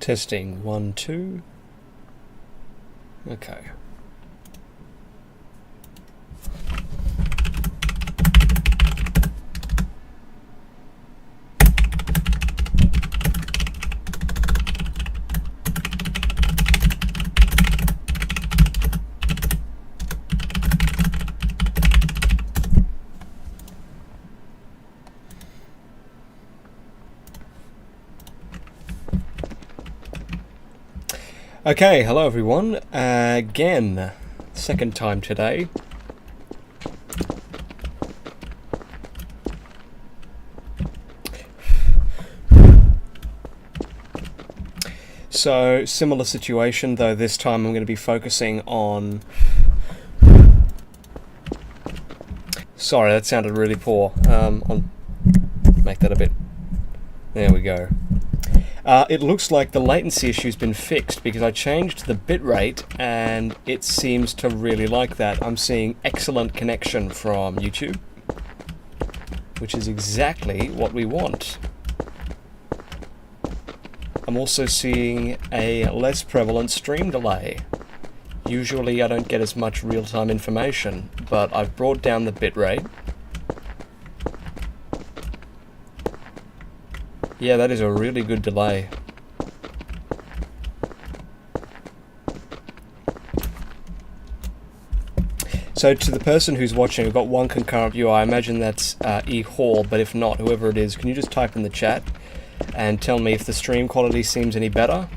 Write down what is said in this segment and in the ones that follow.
Testing 1, 2. Okay. Okay, hello everyone. Again, second time today. So, similar situation, though this time I'm going to be focusing on... Sorry, that sounded really poor. I'll make that a bit... There we go. It looks like the latency issue's been fixed because I changed the bitrate and it seems to really like that. I'm seeing excellent connection from YouTube, which is exactly what we want. I'm also seeing a less prevalent stream delay. Usually I don't get as much real-time information, but I've brought down the bitrate. Yeah, that is a really good delay. So to the person who's watching, we've got one concurrent view. I imagine that's E Hall, but if not, whoever it is, can you just type in the chat and tell me if the stream quality seems any better?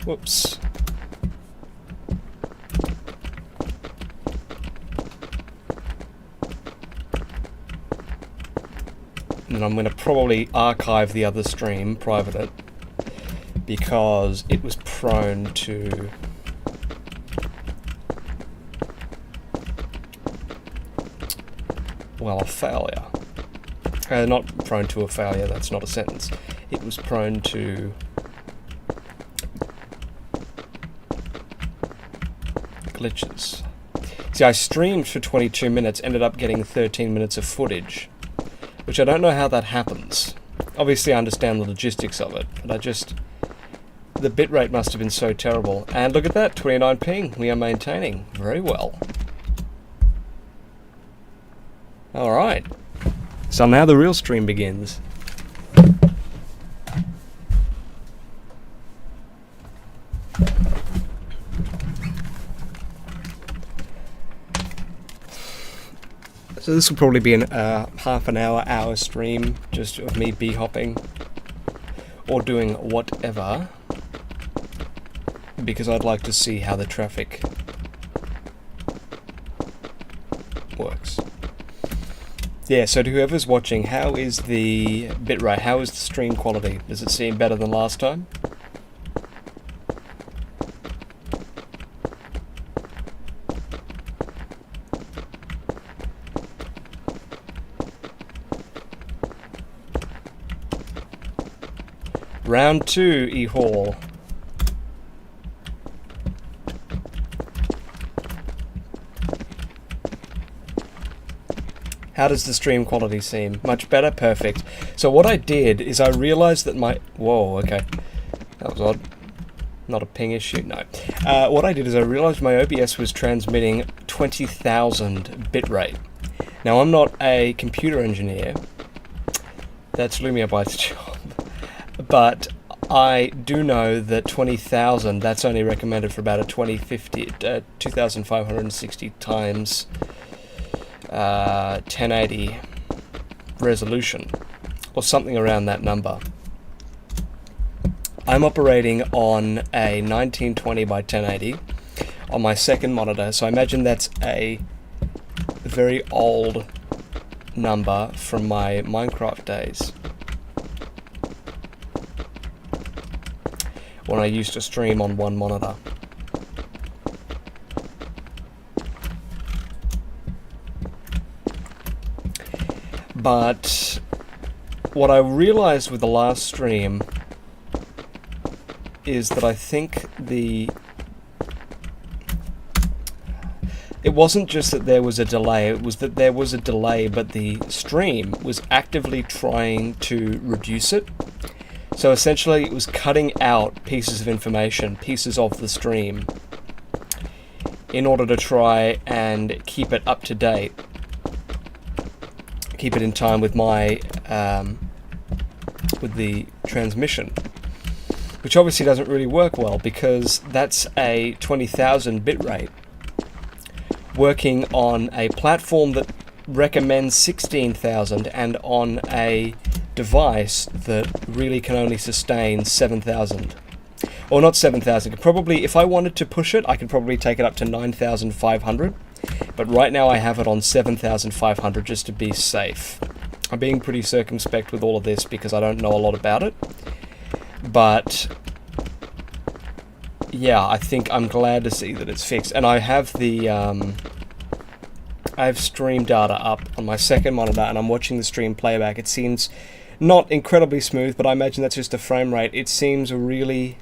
Whoops. And I'm going to probably archive the other stream, private it, because it was prone to... well, a failure. Not prone to a failure, that's not a sentence. It was prone to... glitches. See, I streamed for 22 minutes, ended up getting 13 minutes of footage, which I don't know how that happens. Obviously I understand the logistics of it, but the bitrate must have been so terrible. And look at that, 29 ping, we are maintaining very well. Alright, so now the real stream begins. So this will probably be an half an hour stream just of me bee-hopping or doing whatever, because I'd like to see how the traffic works. Yeah, so to whoever's watching, how is the bitrate? How is the stream quality? Does it seem better than last time? Round 2, E Hall. How does the stream quality seem? Much better? Perfect. So what I did is I realized that my... Whoa, okay. That was odd. Not a ping issue? No. What I did is I realized my OBS was transmitting 20,000 bitrate. Now, I'm not a computer engineer. That's Lumia by its job. But I do know that 20,000, that's only recommended for about a 2560 times 1080 resolution, or something around that number. I'm operating on a 1920 by 1080 on my second monitor, so I imagine that's a very old number from my Minecraft days, when I used to stream on one monitor. But what I realized with the last stream is that I think it wasn't just that there was a delay, it was that there was a delay, but the stream was actively trying to reduce it. So essentially it was cutting out pieces of information, pieces of the stream, in order to try and keep it up to date, keep it in time with my with the transmission, which obviously doesn't really work well because that's a 20,000 bit rate working on a platform that recommends 16,000 and on a device that really can only sustain 7,000. Or not 7,000, probably if I wanted to push it, I could probably take it up to 9,500, but right now I have it on 7,500 just to be safe. I'm being pretty circumspect with all of this because I don't know a lot about it, but yeah, I think I'm glad to see that it's fixed. And I have the I have stream data up on my second monitor and I'm watching the stream playback. It seems not incredibly smooth, but I imagine that's just the frame rate. It seems really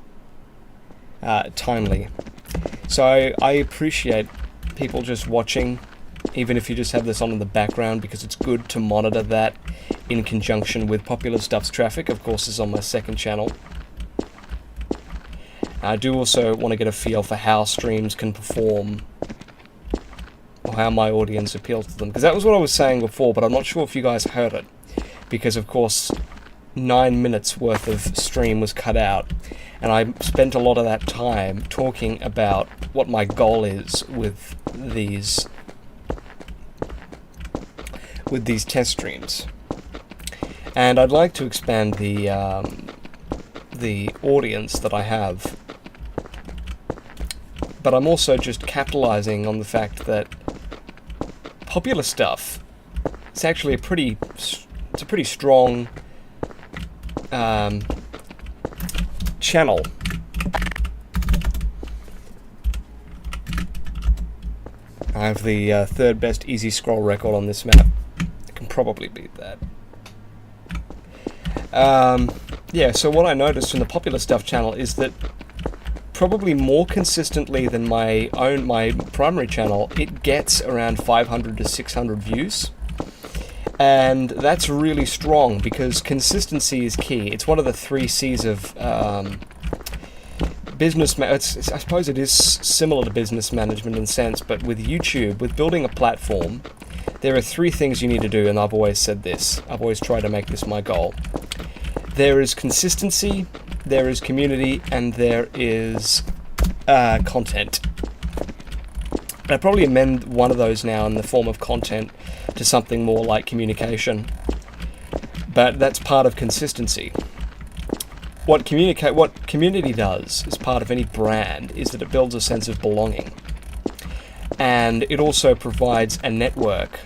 timely. So I appreciate people just watching, even if you just have this on in the background, because it's good to monitor that in conjunction with Popular Stuff's traffic. Of course, this is on my second channel. I do also want to get a feel for how streams can perform, or how my audience appeals to them, because that was what I was saying before, but I'm not sure if you guys heard it, because of course 9 minutes worth of stream was cut out, and I spent a lot of that time talking about what my goal is with these test streams. And I'd like to expand the audience that I have, but I'm also just capitalizing on the fact that Popular Stuff, it's actually a pretty strong channel. I have the third best easy scroll record on this map. I can probably beat that. Yeah, so what I noticed from the Popular Stuff channel is that probably more consistently than my primary channel, it gets around 500 to 600 views. And that's really strong because consistency is key. It's one of the 3 C's of business. I suppose it is similar to business management in a sense, but with YouTube, with building a platform, there are 3 things you need to do, and I've always said this. I've always tried to make this my goal. There is consistency, there is community, and there is content. And I'd probably amend one of those now in the form of content to something more like communication. But that's part of consistency. What community does as part of any brand is that it builds a sense of belonging. And it also provides a network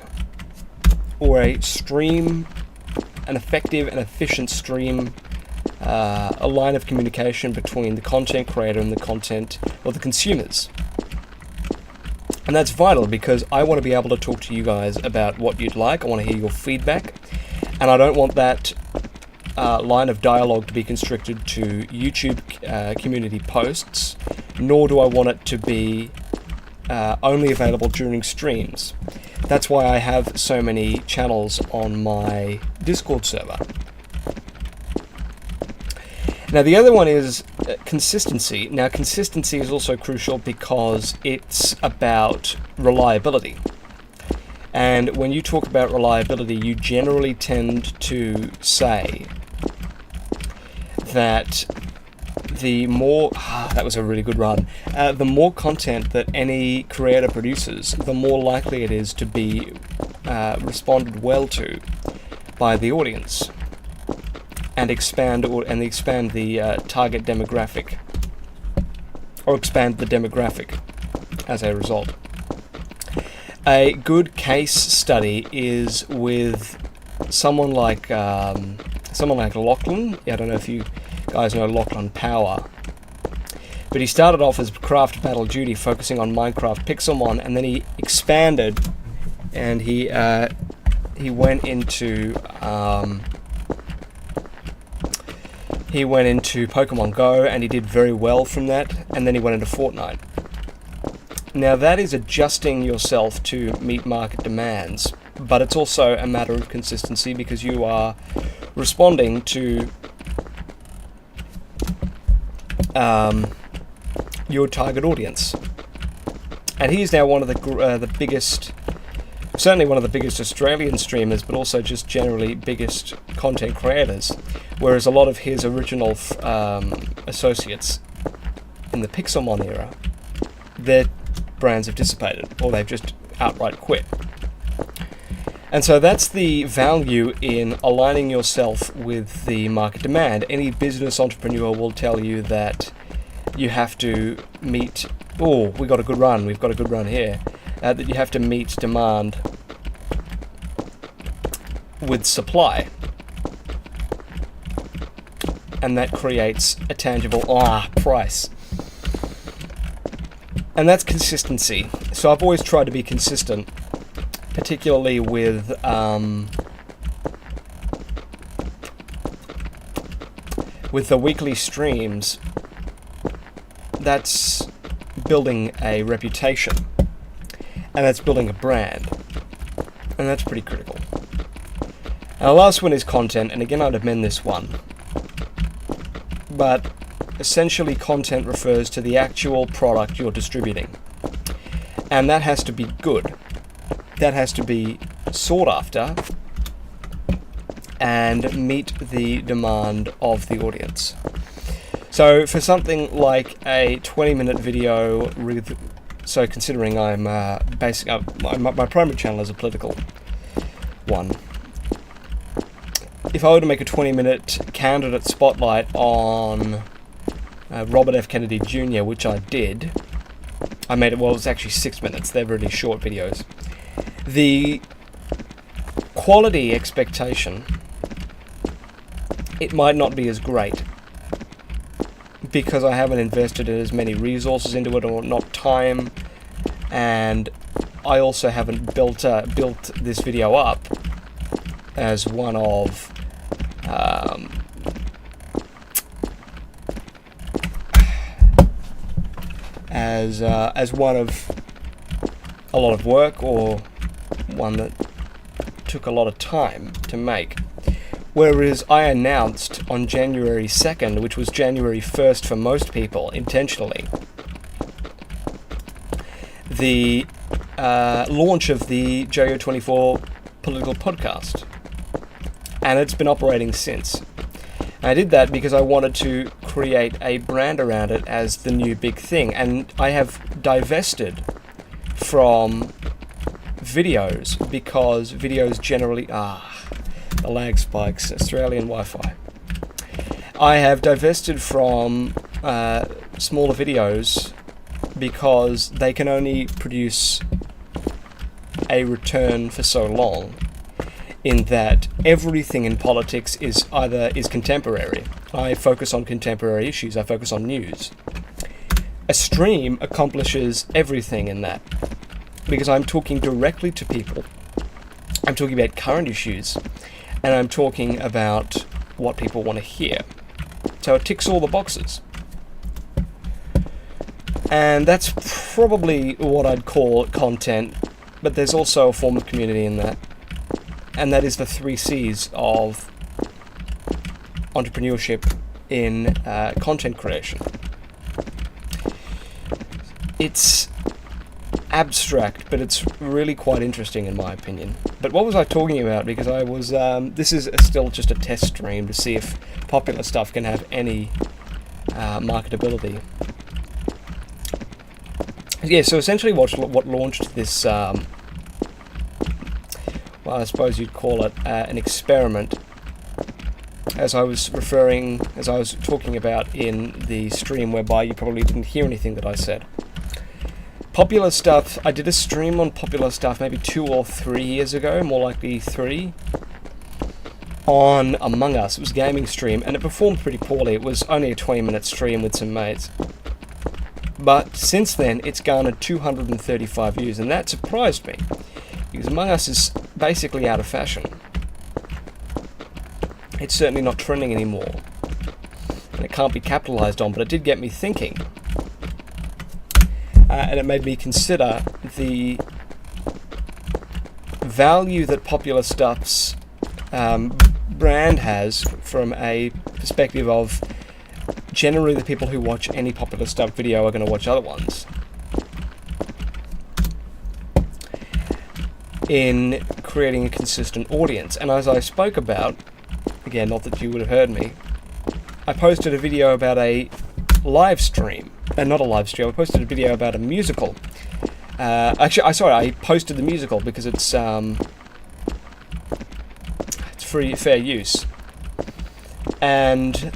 or a stream, an effective and efficient stream, a line of communication between the content creator and the content or the consumers. And that's vital because I want to be able to talk to you guys about what you'd like. I want to hear your feedback, and I don't want that line of dialogue to be constricted to YouTube community posts, nor do I want it to be only available during streams. That's why I have so many channels on my Discord server. Now the other one is consistency. Now consistency is also crucial because it's about reliability. And when you talk about reliability, you generally tend to say that the more, that was a really good run, the more content that any creator produces, the more likely it is to be responded well to by the audience and expand the target demographic, or expand the demographic as a result. A good case study is with someone like Lachlan. I don't know if you guys know Lachlan Power, but he started off as Craft Battle Duty, focusing on Minecraft Pixelmon, and then he expanded and he went into Pokemon Go, and he did very well from that, and then he went into Fortnite. Now that is adjusting yourself to meet market demands, but it's also a matter of consistency because you are responding to your target audience. And he's now one of the biggest, certainly one of the biggest Australian streamers, but also just generally biggest content creators. Whereas a lot of his original associates in the Pixelmon era, their brands have dissipated, or they've just outright quit. And so that's the value in aligning yourself with the market demand. Any business entrepreneur will tell you that you have to meet, we've got a good run here, that you have to meet demand with supply. And that creates a tangible price. And that's consistency. So I've always tried to be consistent, particularly with the weekly streams. That's building a reputation, and that's building a brand, and that's pretty critical. And the last one is content, and again I'd amend this one, but essentially content refers to the actual product you're distributing, and that has to be good. That has to be sought after and meet the demand of the audience. So for something like a 20-minute video, so considering I'm my primary channel is a political one, if I were to make a 20-minute candidate spotlight on Robert F. Kennedy Jr., which I did, I made it, well, it was actually 6 minutes. They're really short videos. The quality expectation, it might not be as great because I haven't invested as many resources into it, or not time, and I also haven't built this video up as one of as one of a lot of work, or one that took a lot of time to make. Whereas I announced on January 2nd, which was January 1st for most people, intentionally, the launch of the JO24 political podcast. And it's been operating since. And I did that because I wanted to create a brand around it as the new big thing. And I have divested from videos because videos generally the lag spikes, Australian Wi-Fi. I have divested from smaller videos because they can only produce a return for so long, in that everything in politics is contemporary. I focus on contemporary issues, I focus on news. A stream accomplishes everything in that, because I'm talking directly to people. I'm talking about current issues, and I'm talking about what people want to hear. So it ticks all the boxes. And that's probably what I'd call content, but there's also a form of community in that. And that is the 3 C's of entrepreneurship in content creation. It's abstract, but it's really quite interesting in my opinion. But what was I talking about? Because I was, this is still just a test stream to see if popular stuff can have any marketability. Yeah, so essentially what launched this, well, I suppose you'd call it an experiment, as I was talking about in the stream, whereby you probably didn't hear anything that I said. Popular stuff, I did a stream on popular stuff maybe 2 or 3 years ago, more likely 3, on Among Us. It was a gaming stream, and it performed pretty poorly. It was only a 20-minute stream with some mates. But since then, it's garnered 235 views, and that surprised me, because Among Us is basically out of fashion. It's certainly not trending anymore, and it can't be capitalized on, but it did get me thinking. And it made me consider the value that Popular Stuff's brand has from a perspective of generally the people who watch any popular stuff video are going to watch other ones. In creating a consistent audience. And as I spoke about, again, not that you would have heard me, I posted a video about a live stream. Not a live stream, I posted a video about a musical. I posted the musical because it's fair use. And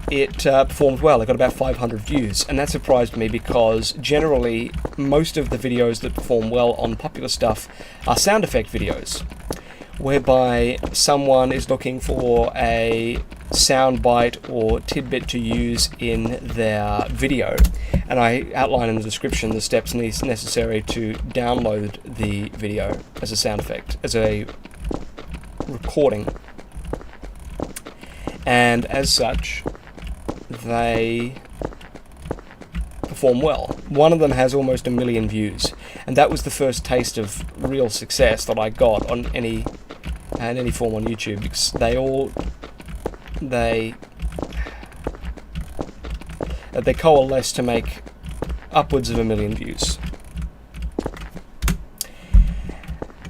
it performed well. It got about 500 views, and that surprised me because generally most of the videos that perform well on popular stuff are sound effect videos, whereby someone is looking for a soundbite or tidbit to use in their video, and I outline in the description the steps necessary to download the video as a sound effect, as a recording. And as such, they perform well. One of them has almost 1 million views, and that was the first taste of real success that I got on any form on YouTube, because they coalesce to make upwards of 1 million views.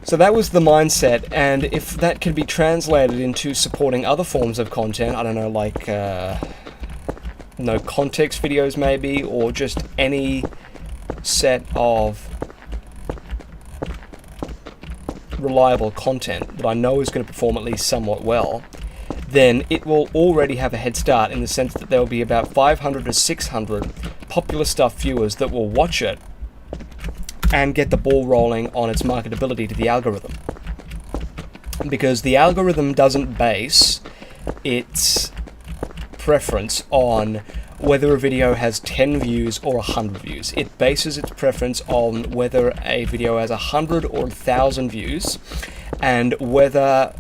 So that was the mindset, and if that could be translated into supporting other forms of content, I don't know, like no context videos maybe, or just any set of reliable content that I know is going to perform at least somewhat well, then it will already have a head start, in the sense that there will be about 500 to 600 popular stuff viewers that will watch it and get the ball rolling on its marketability to the algorithm. Because the algorithm doesn't base its preference on whether a video has 10 views or 100 views. It bases its preference on whether a video has 100 or 1,000 views, and whether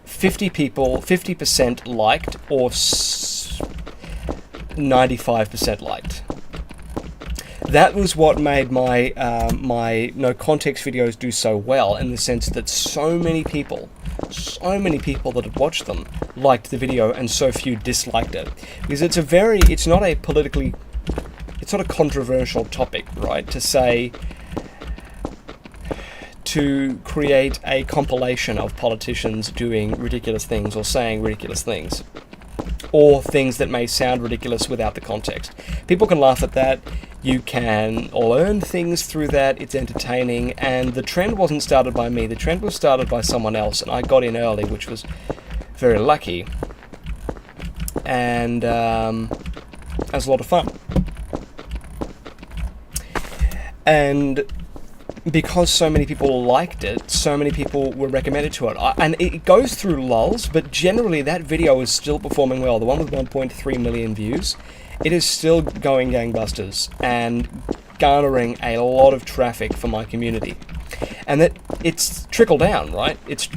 50% liked or 95% liked. That was what made my my no context videos do so well, in the sense that so many people that had watched them liked the video and so few disliked it. Because it's not a controversial topic, right? To create a compilation of politicians doing ridiculous things or saying ridiculous things, or things that may sound ridiculous without the context. People can laugh at that. You can learn things through that. It's entertaining, and the trend wasn't started by me. The trend was started by someone else, and I got in early, which was very lucky, and it was a lot of fun. And because so many people liked it, so many people were recommended to it. And it goes through lulls, but generally that video is still performing well. The one with 1.3 million views, it is still going gangbusters and garnering a lot of traffic for my community. And that it's trickle down, right? It's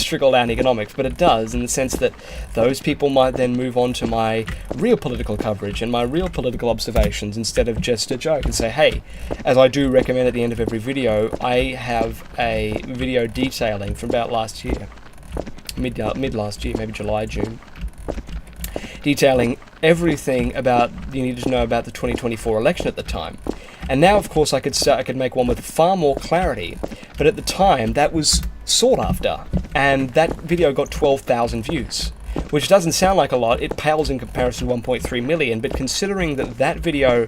trickle down economics, but it does, in the sense that those people might then move on to my real political coverage and my real political observations, instead of just a joke, and say, hey, as I do recommend at the end of every video, I have a video detailing from about last year, mid last year, maybe July, June, detailing everything about you needed to know about the 2024 election at the time. And now, of course, I could make one with far more clarity, but at the time that was sought after, and that video got 12,000 views, which doesn't sound like a lot. It pales in comparison to 1.3 million, but considering that video,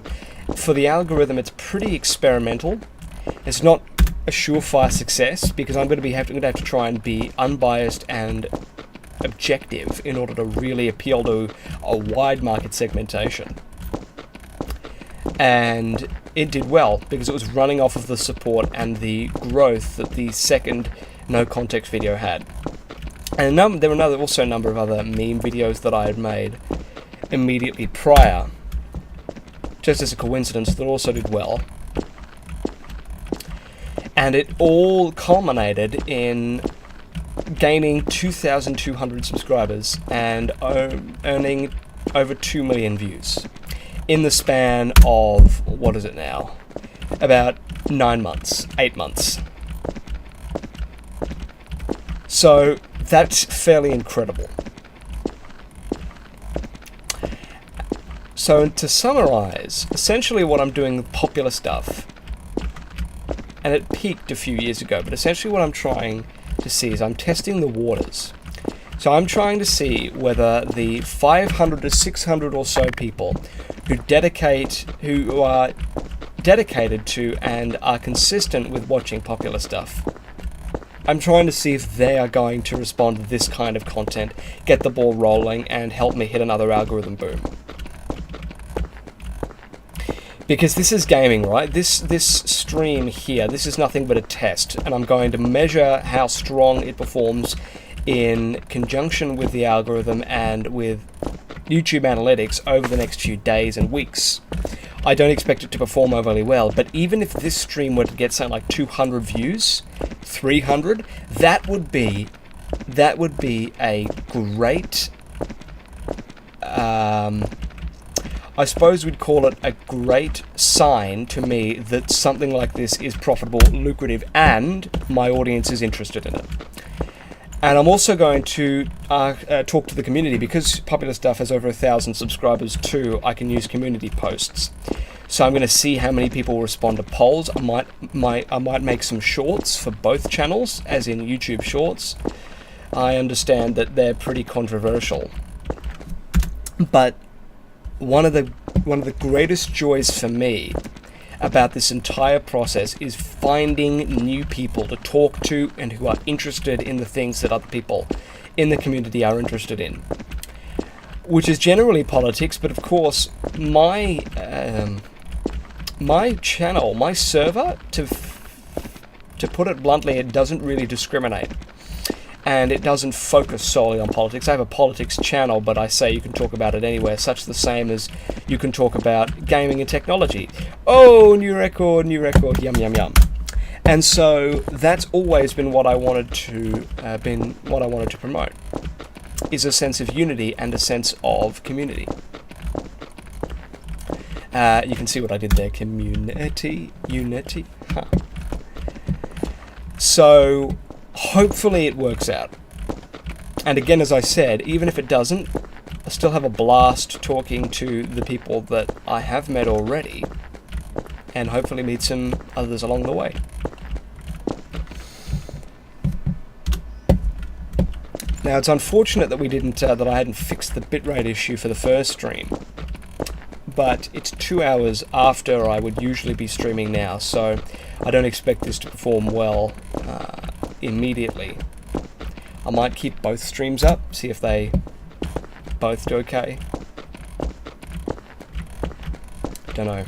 for the algorithm, it's pretty experimental. It's not a surefire success, because I'm going to have to try and be unbiased and objective in order to really appeal to a wide market segmentation. And it did well, because it was running off of the support and the growth that the second no context video had. And there were also a number of other meme videos that I had made immediately prior, just as a coincidence, that also did well. And it all culminated in gaining 2,200 subscribers and earning over 2 million views in the span of, what is it now, about 9 months, 8 months. So that's fairly incredible. So to summarize, essentially what I'm doing with popular stuff, and it peaked a few years ago, but essentially what I'm trying to see is I'm testing the waters. So I'm trying to see whether the 500 to 600 or so people who are dedicated to and are consistent with watching popular stuff, I'm trying to see if they are going to respond to this kind of content, get the ball rolling, and help me hit another algorithm boom. Because this is gaming, right? This stream here, this is nothing but a test, and I'm going to measure how strong it performs in conjunction with the algorithm and with YouTube analytics over the next few days and weeks. I don't expect it to perform overly well, but even if this stream were to get something like 200 views, 300, that would be a great, I suppose we'd call it a great sign to me that something like this is profitable, lucrative, and my audience is interested in it. And I'm also going to talk to the community, because Popular Stuff has over 1,000 subscribers too. I can use community posts. So I'm going to see how many people respond to polls. I might make some shorts for both channels, as in YouTube Shorts. I understand that they're pretty controversial, but one of the greatest joys for me about this entire process is finding new people to talk to and who are interested in the things that other people in the community are interested in, which is generally politics. But of course, my channel, my server, to put it bluntly, it doesn't really discriminate. And it doesn't focus solely on politics. I have a politics channel, but I say you can talk about it anywhere, such the same as you can talk about gaming and technology. Oh, new record, yum, yum, yum. And so that's always been what I wanted to promote, is a sense of unity and a sense of community. You can see what I did there, community, unity. Huh. So hopefully it works out. And again, as I said, even if it doesn't, I still have a blast talking to the people that I have met already, and hopefully meet some others along the way. Now, it's unfortunate that that I hadn't fixed the bitrate issue for the first stream, but it's 2 hours after I would usually be streaming now, so I don't expect this to perform well immediately. I might keep both streams up, see if they both do okay. Don't know.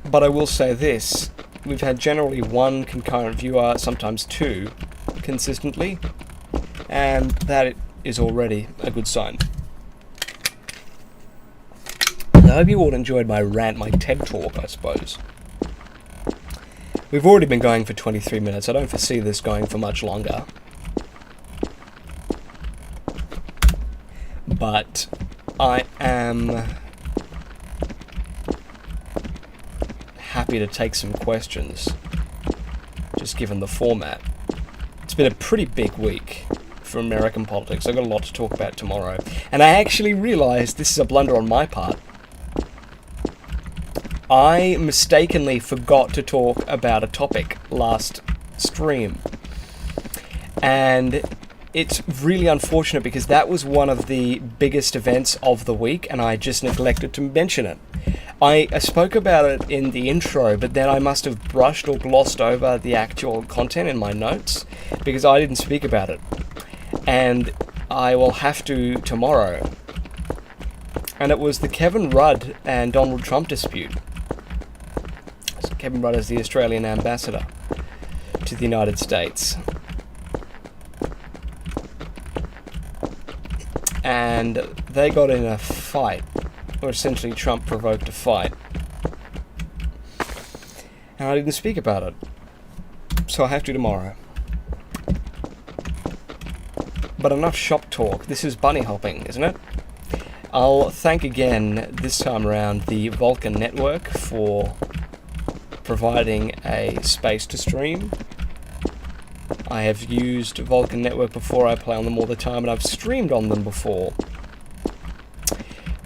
But I will say this, we've had generally one concurrent viewer, sometimes two, consistently, and that is already a good sign. I hope you all enjoyed my rant, my TED talk, I suppose. We've already been going for 23 minutes. I don't foresee this going for much longer. But I am happy to take some questions, just given the format. It's been a pretty big week for American politics. I've got a lot to talk about tomorrow. And I actually realised this is a blunder on my part. I mistakenly forgot to talk about a topic last stream. And it's really unfortunate because that was one of the biggest events of the week and I just neglected to mention it. I spoke about it in the intro, but then I must have brushed or glossed over the actual content in my notes because I didn't speak about it. And I will have to tomorrow. And it was the Kevin Rudd and Donald Trump dispute. Kevin Rudd is the Australian ambassador to the United States. And they got in a fight, or essentially Trump provoked a fight. And I didn't speak about it. So I have to tomorrow. But enough shop talk. This is bunny hopping, isn't it? I'll thank again, this time around, the Vulcan network for providing a space to stream, I have used Vulcan Network before, I play on them all the time, and I've streamed on them before.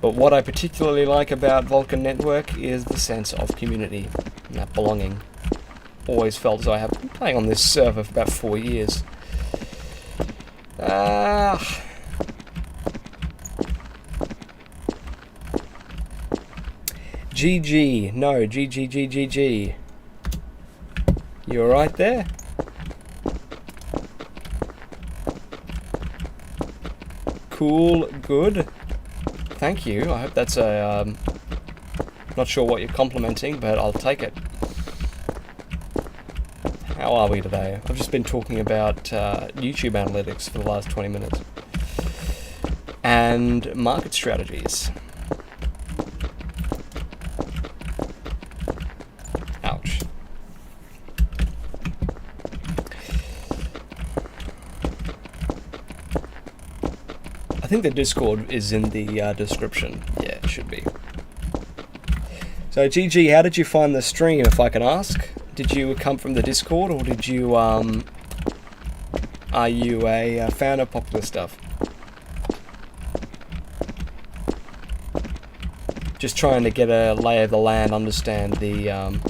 But what I particularly like about Vulcan Network is the sense of community and that belonging. Always felt as I have been playing on this server for about 4 years. GG. No, GG. You alright there? Cool, good. Thank you. I hope that's a... not sure what you're complimenting, but I'll take it. How are we today? I've just been talking about YouTube analytics for the last 20 minutes. And market strategies. Ouch. I think the Discord is in the description. Yeah, it should be. So, GG, how did you find the stream, if I can ask? Did you come from the Discord, or did you, are you a fan of popular stuff? Just trying to get a lay of the land, understand the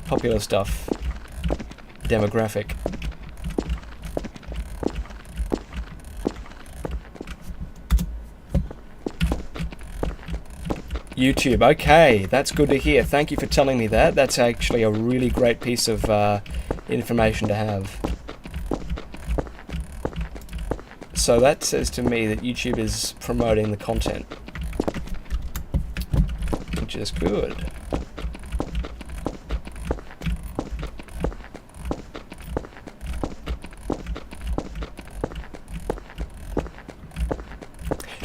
popular stuff demographic. YouTube, okay, that's good to hear. Thank you for telling me that. That's actually a really great piece of information to have. So that says to me that YouTube is promoting the content, which is good.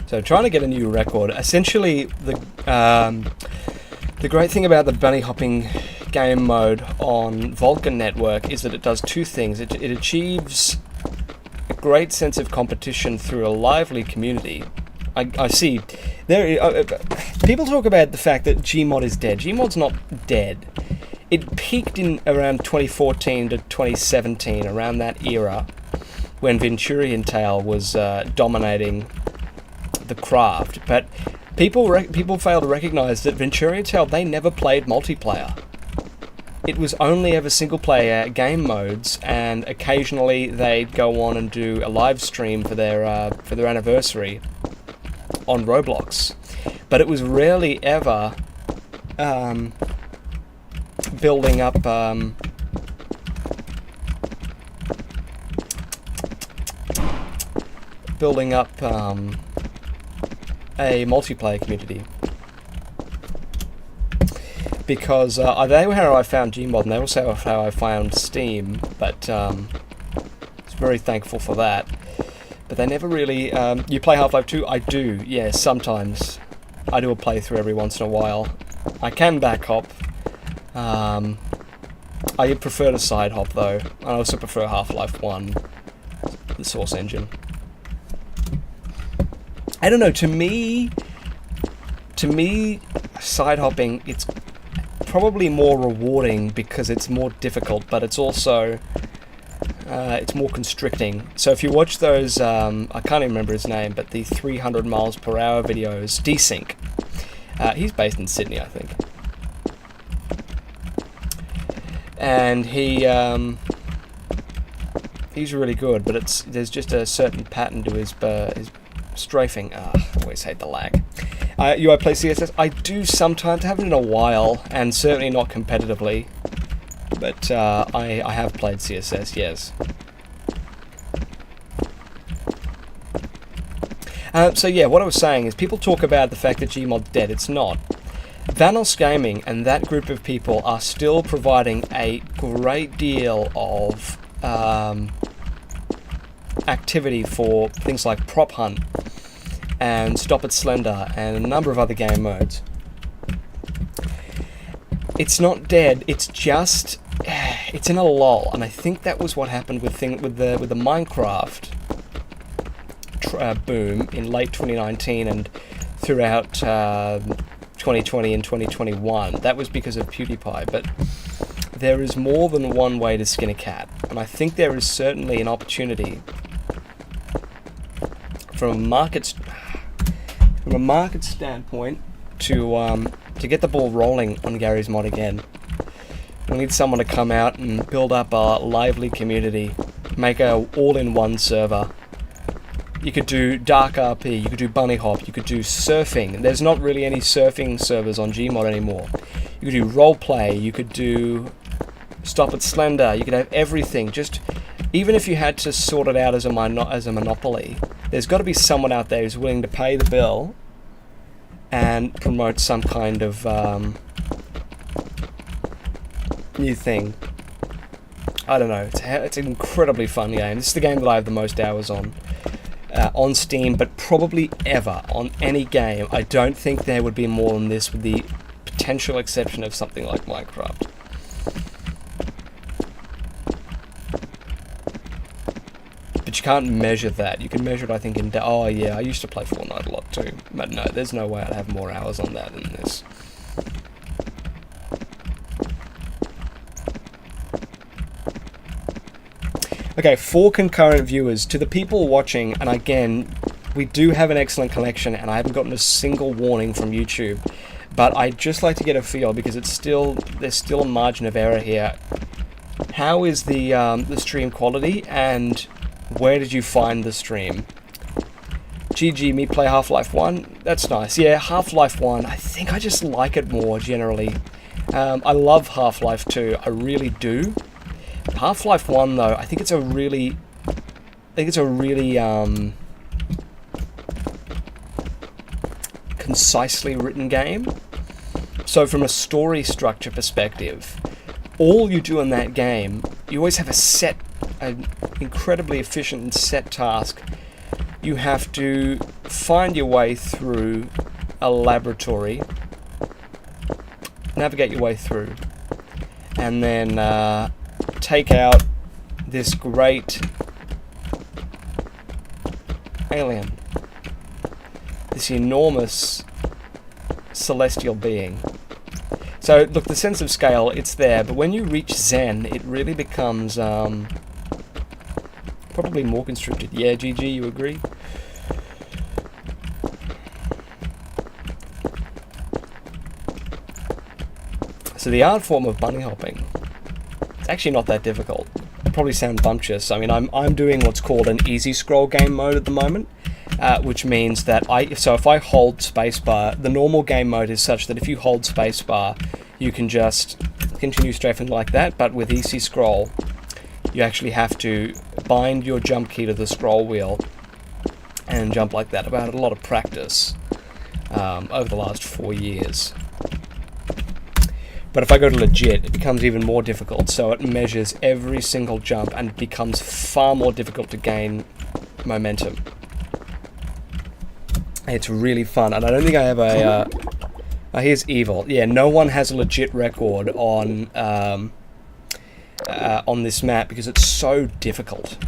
So trying to get a new record. Essentially, the great thing about the bunny hopping game mode on Vulcan Network is that it does two things. It achieves a great sense of competition through a lively community. I see. People talk about the fact that Gmod is dead. Gmod's not dead. It peaked in around 2014 to 2017, around that era, when Venturian Tale was dominating the craft, but people fail to recognize that Venturian Tale, they never played multiplayer. It was only ever single player game modes, and occasionally they'd go on and do a live stream for their anniversary on Roblox, but it was rarely ever building up a multiplayer community, because they were how I found Gmod, and they also how I found Steam, but I was very thankful for that. But they never really... you play Half-Life 2? I do, yes, sometimes. I do a playthrough every once in a while. I can back hop. I prefer to side hop, though. I also prefer Half-Life 1, the Source engine. I don't know, to me, side hopping, it's probably more rewarding because it's more difficult, but it's also, it's more constricting. So if you watch those, I can't even remember his name, but the 300 miles per hour videos, Desync, he's based in Sydney, I think. And he's really good, but there's just a certain pattern to his strafing. I always hate the lag. I play CSS? I do sometimes, haven't in a while, and certainly not competitively, but I have played CSS, yes. So yeah, what I was saying is people talk about the fact that Gmod's dead. It's not. Vanos Gaming and that group of people are still providing a great deal of activity for things like Prop Hunt and Stop It Slender and a number of other game modes. It's not dead, it's just... it's in a lull, and I think that was what happened with the Minecraft boom in late 2019 and throughout 2020 and 2021. That was because of PewDiePie, but there is more than one way to skin a cat, and I think there is certainly an opportunity from a market standpoint to get the ball rolling on Gary's Mod again. We need someone to come out and build up a lively community, make a all-in-one server. You could do Dark RP, you could do Bunny Hop, you could do surfing. There's not really any surfing servers on Gmod anymore. You could do roleplay, you could do Stop It Slender, you could have everything. Just, even if you had to sort it out as a monopoly, there's got to be someone out there who's willing to pay the bill and promote some kind of new thing. I don't know, it's an incredibly fun game. This is the game that I have the most hours on Steam, but probably ever on any game. I don't think there would be more than this, with the potential exception of something like Minecraft. But you can't measure that. You can measure it, I think, in... Oh, yeah, I used to play Fortnite a lot too. But no, there's no way I'd have more hours on that than this. Okay, 4 concurrent viewers. To the people watching, and again, we do have an excellent connection, and I haven't gotten a single warning from YouTube. But I'd just like to get a feel, because there's still a margin of error here. How is the stream quality, and where did you find the stream? GG, me play Half-Life 1. That's nice. Yeah, Half-Life 1, I think I just like it more generally. I love Half-Life 2, I really do. Half-Life 1, though, I think it's a really concisely written game. So from a story structure perspective, all you do in that game, you always have an incredibly efficient and set task. You have to find your way through a laboratory, navigate your way through, and then take out this great alien, this enormous celestial being. So look, the sense of scale, it's there, but when you reach Zen, it really becomes probably more constricted. Yeah, GG, you agree? So the art form of bunny hopping, it's actually not that difficult. It probably sounds bumptious. I mean, I'm doing what's called an easy scroll game mode at the moment, which means that if I hold spacebar, the normal game mode is such that if you hold spacebar, you can just continue strafing like that, but with easy scroll, you actually have to bind your jump key to the scroll wheel and jump like that. I've had a lot of practice over the last 4 years. But if I go to legit, it becomes even more difficult, so it measures every single jump and it becomes far more difficult to gain momentum. It's really fun, and I don't think I have a... here's Evil. Yeah, no one has a legit record on this map because it's so difficult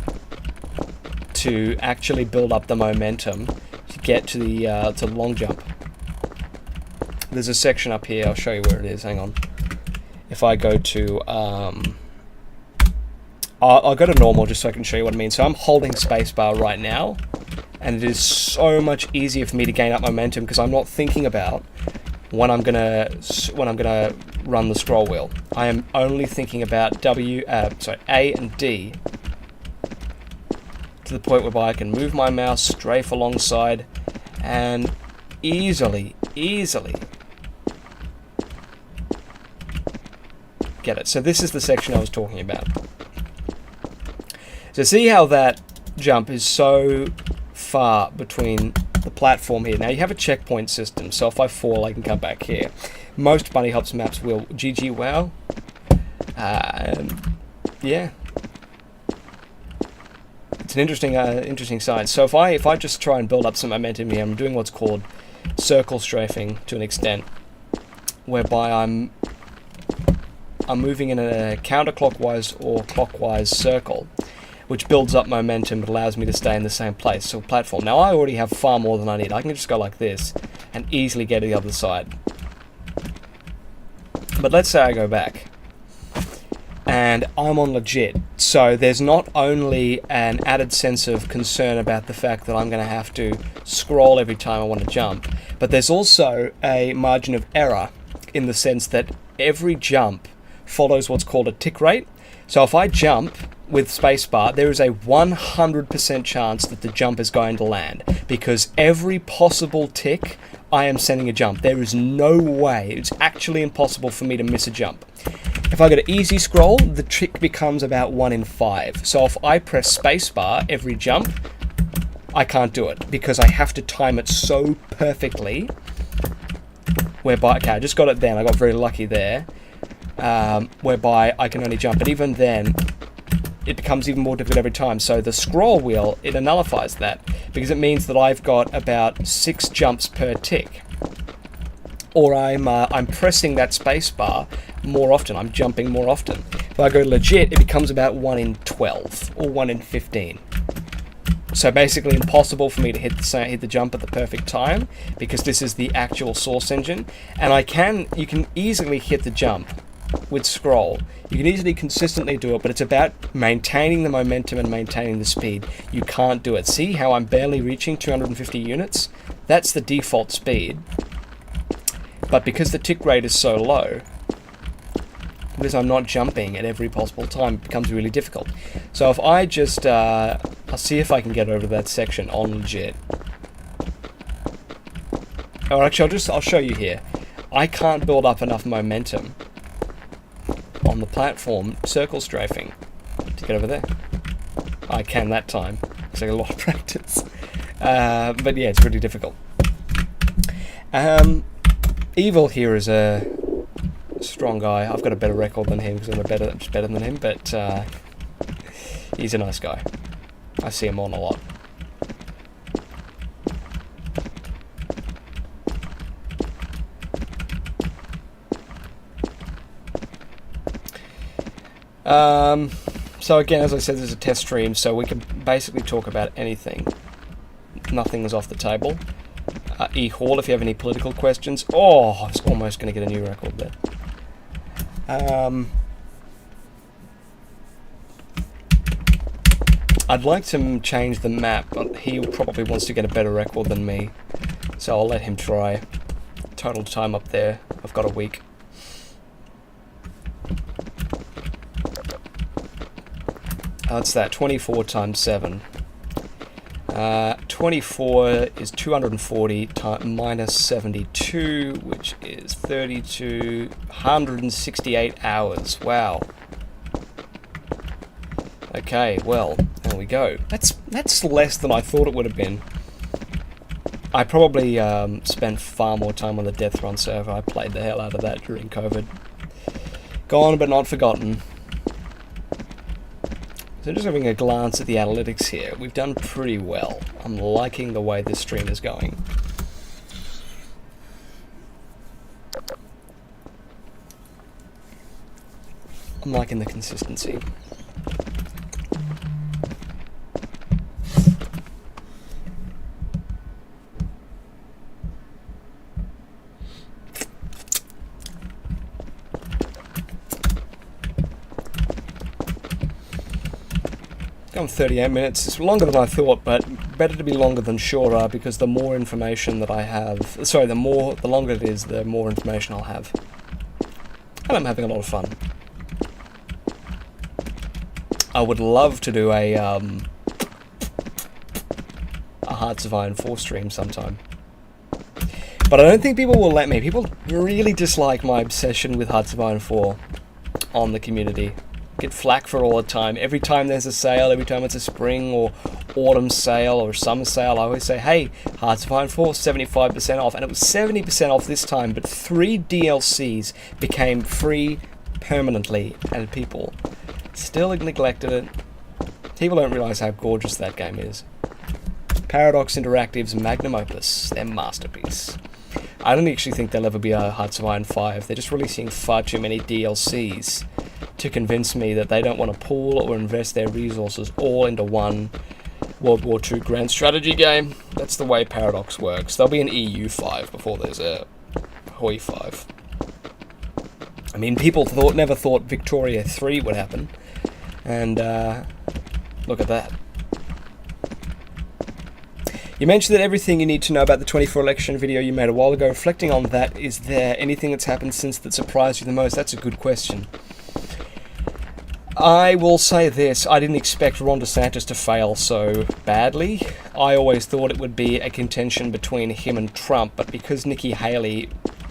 to actually build up the momentum to get to the long jump. There's a section up here, I'll show you where it is, hang on. If I go to... I'll go to normal just so I can show you what I mean. So I'm holding spacebar right now, and it is so much easier for me to gain up momentum because I'm not thinking about when I'm gonna run the scroll wheel. I am only thinking about A and D, to the point whereby I can move my mouse, strafe alongside, and easily get it. So this is the section I was talking about. So see how that jump is so far between the platform here. Now you have a checkpoint system, so if I fall I can come back here. Most bunny hops maps will. GG, wow. Yeah. It's an interesting side. So if I just try and build up some momentum here, I'm doing what's called circle strafing to an extent, whereby I'm moving in a counterclockwise or clockwise circle, which builds up momentum but allows me to stay in the same place. So platform. Now I already have far more than I need. I can just go like this and easily get to the other side. But let's say I go back. and I'm on legit. So there's not only an added sense of concern about the fact that I'm going to have to scroll every time I want to jump, but there's also a margin of error in the sense that every jump follows what's called a tick rate. So if I jump with spacebar, there is a 100% chance that the jump is going to land, because every possible tick I am sending a jump. There is no way, it's actually impossible for me to miss a jump. If I go to easy scroll, the trick becomes about 1 in 5. So if I press spacebar every jump, I can't do it because I have to time it so perfectly. Whereby, okay, I just got it then, I got very lucky there. Whereby I can only jump, but even then it becomes even more difficult every time. So the scroll wheel, it nullifies that, because it means that I've got about 6 jumps per tick, or I'm pressing that space bar more often, I'm jumping more often. If I go legit, it becomes about 1 in 12 or 1 in 15. So basically impossible for me to hit the jump at the perfect time, because this is the actual source engine, and you can easily hit the jump with scroll. You can easily consistently do it, but it's about maintaining the momentum and maintaining the speed. You can't do it. See how I'm barely reaching 250 units? That's the default speed. But because the tick rate is so low, because I'm not jumping at every possible time, it becomes really difficult. So if I just, I'll see if I can get over that section on legit. Or actually, I'll show you here. I can't build up enough momentum on the platform circle strafing to get over there. I can that time. It's like a lot of practice. But yeah, it's really difficult. Evil here is a strong guy. I've got a better record than him because I'm just better than him, but he's a nice guy. I see him on a lot. So again, as I said, there's a test stream, so we can basically talk about anything. Nothing is off the table. E-Hall, if you have any political questions. Oh, I was almost going to get a new record there. I'd like to change the map, but he probably wants to get a better record than me, so I'll let him try. Total time up there, I've got a week. What's that? 24 times 7. 24 is 240 minus 72, which is 32, 168 hours. Wow. Okay, well, there we go. That's less than I thought it would have been. I probably spent far more time on the Death Run server. I played the hell out of that during COVID. Gone but not forgotten. So just having a glance at the analytics here, we've done pretty well. I'm liking the way this stream is going. I'm liking the consistency. Gone 38 minutes. It's longer than I thought, but better to be longer than shorter, because the more information that I have, sorry, the longer it is, the more information I'll have. And I'm having a lot of fun. I would love to do a Hearts of Iron 4 stream sometime. But I don't think people will let me. People really dislike my obsession with Hearts of Iron 4 on the community. Get flack for all the time. Every time there's a sale, every time it's a spring or autumn sale or summer sale, I always say, hey, Hearts of Iron 4, 75% off. And it was 70% off this time, but 3 DLCs became free permanently, and people still neglected it. People don't realise how gorgeous that game is. Paradox Interactive's magnum opus, their masterpiece. I don't actually think there'll ever be a Hearts of Iron 5. They're just releasing far too many DLCs to convince me that they don't want to pool or invest their resources all into one World War II grand strategy game. That's the way Paradox works. There'll be an EU 5 before there's a HOI 5. I mean, people never thought Victoria 3 would happen, and look at that. You mentioned that everything you need to know about the 24 election video you made a while ago. Reflecting on that, is there anything that's happened since that surprised you the most? That's a good question. I will say this, I didn't expect Ron DeSantis to fail so badly. I always thought it would be a contention between him and Trump, but because Nikki Haley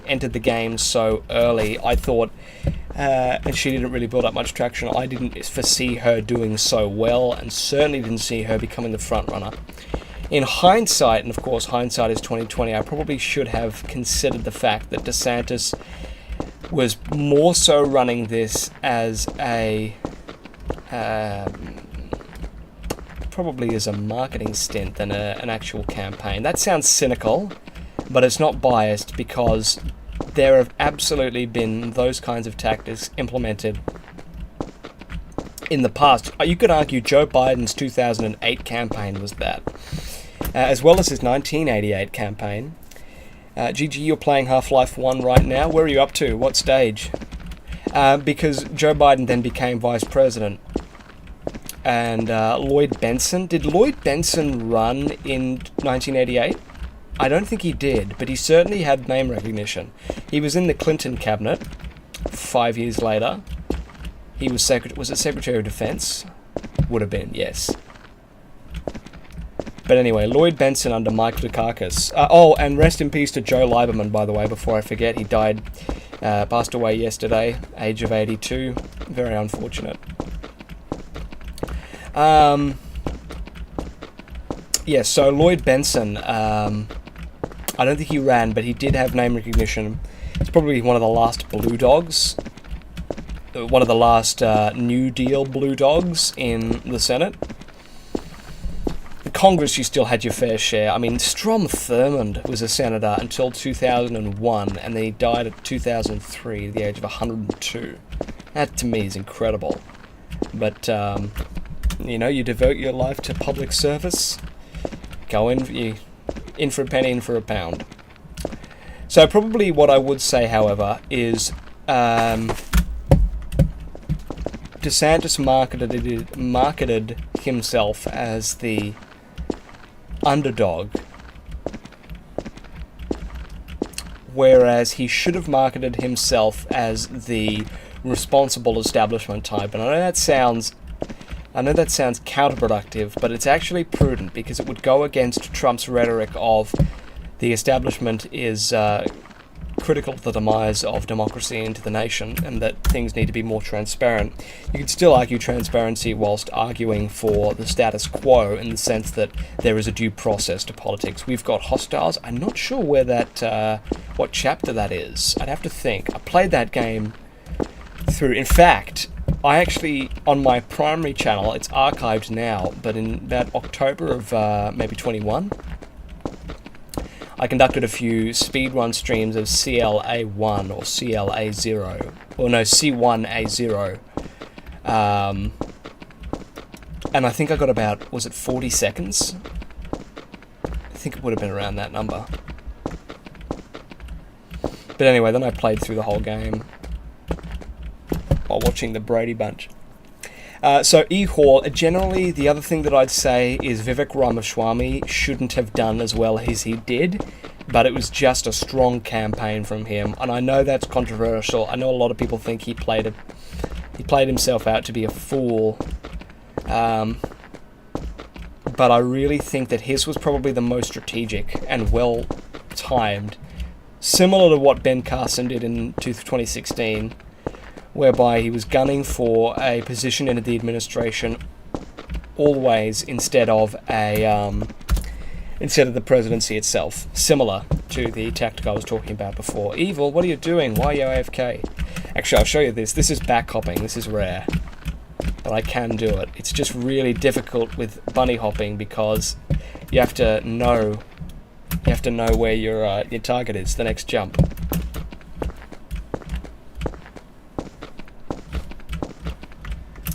entered the game so early, I thought, and she didn't really build up much traction, I didn't foresee her doing so well, and certainly didn't see her becoming the front runner. In hindsight, and of course hindsight is 2020, I probably should have considered the fact that DeSantis was more so running this as a probably as a marketing stint than an actual campaign. That sounds cynical, but it's not biased, because there have absolutely been those kinds of tactics implemented in the past. You could argue Joe Biden's 2008 campaign was that, as well as his 1988 campaign. Gigi, you're playing Half-Life 1 right now. Where are you up to? What stage? Because Joe Biden then became vice president. And Lloyd Benson. Did Lloyd Benson run in 1988? I don't think he did, but he certainly had name recognition. He was in the Clinton cabinet 5 years later. He was Secretary of Defense? Would have been, yes. But anyway, Lloyd Benson under Mike Dukakis. Oh, and rest in peace to Joe Lieberman, by the way, before I forget. He died, passed away yesterday, age of 82. Very unfortunate. Yeah, so Lloyd Benson, I don't think he ran, but he did have name recognition. He's probably one of the last blue dogs. One of the last New Deal blue dogs in the Senate. In Congress, you still had your fair share. I mean, Strom Thurmond was a senator until 2001, and then he died at 2003 at the age of 102. That, to me, is incredible. But, you devote your life to public service, go in for a penny, in for a pound. So probably what I would say, however, is DeSantis marketed himself as the underdog, whereas he should have marketed himself as the responsible establishment type. And I know that sounds counterproductive, but it's actually prudent, because it would go against Trump's rhetoric of the establishment is critical to the demise of democracy into the nation, and that things need to be more transparent. You could still argue transparency whilst arguing for the status quo, in the sense that there is a due process to politics. We've got hostiles. I'm not sure where that, what chapter that is. I'd have to think. I played that game through. In fact, I actually, on my primary channel, it's archived now, but in about October of maybe 21, I conducted a few speedrun streams of CLA1 or CLA0, or no, C1A0, and I think I got about, was it 40 seconds? I think it would have been around that number. But anyway, then I played through the whole game while watching the Brady Bunch. So E-Hall, generally the other thing that I'd say is Vivek Ramaswamy shouldn't have done as well as he did, but it was just a strong campaign from him, and I know that's controversial. I know a lot of people think he played himself out to be a fool, but I really think that his was probably the most strategic and well timed, similar to what Ben Carson did in 2016. Whereby he was gunning for a position in the administration always instead of the presidency itself, similar to the tactic I was talking about before. Evil, what are you doing? Why are you AFK? Actually, I'll show you this. This is back hopping. This is rare, but I can do it. It's just really difficult with bunny hopping, because you have to know where your target is, the next jump.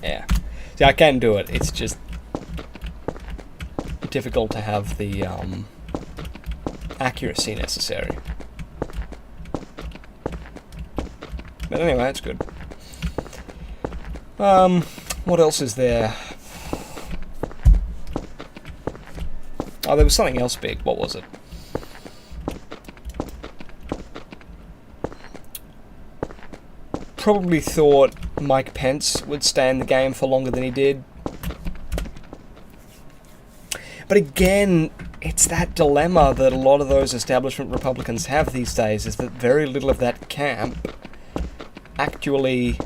Yeah, see, I can do it. It's just difficult to have the accuracy necessary. But anyway, that's good. What else is there? Oh, there was something else big. What was it? Probably thought Mike Pence would stay in the game for longer than he did. But again, it's that dilemma that a lot of those establishment Republicans have these days, is that very little of that camp actually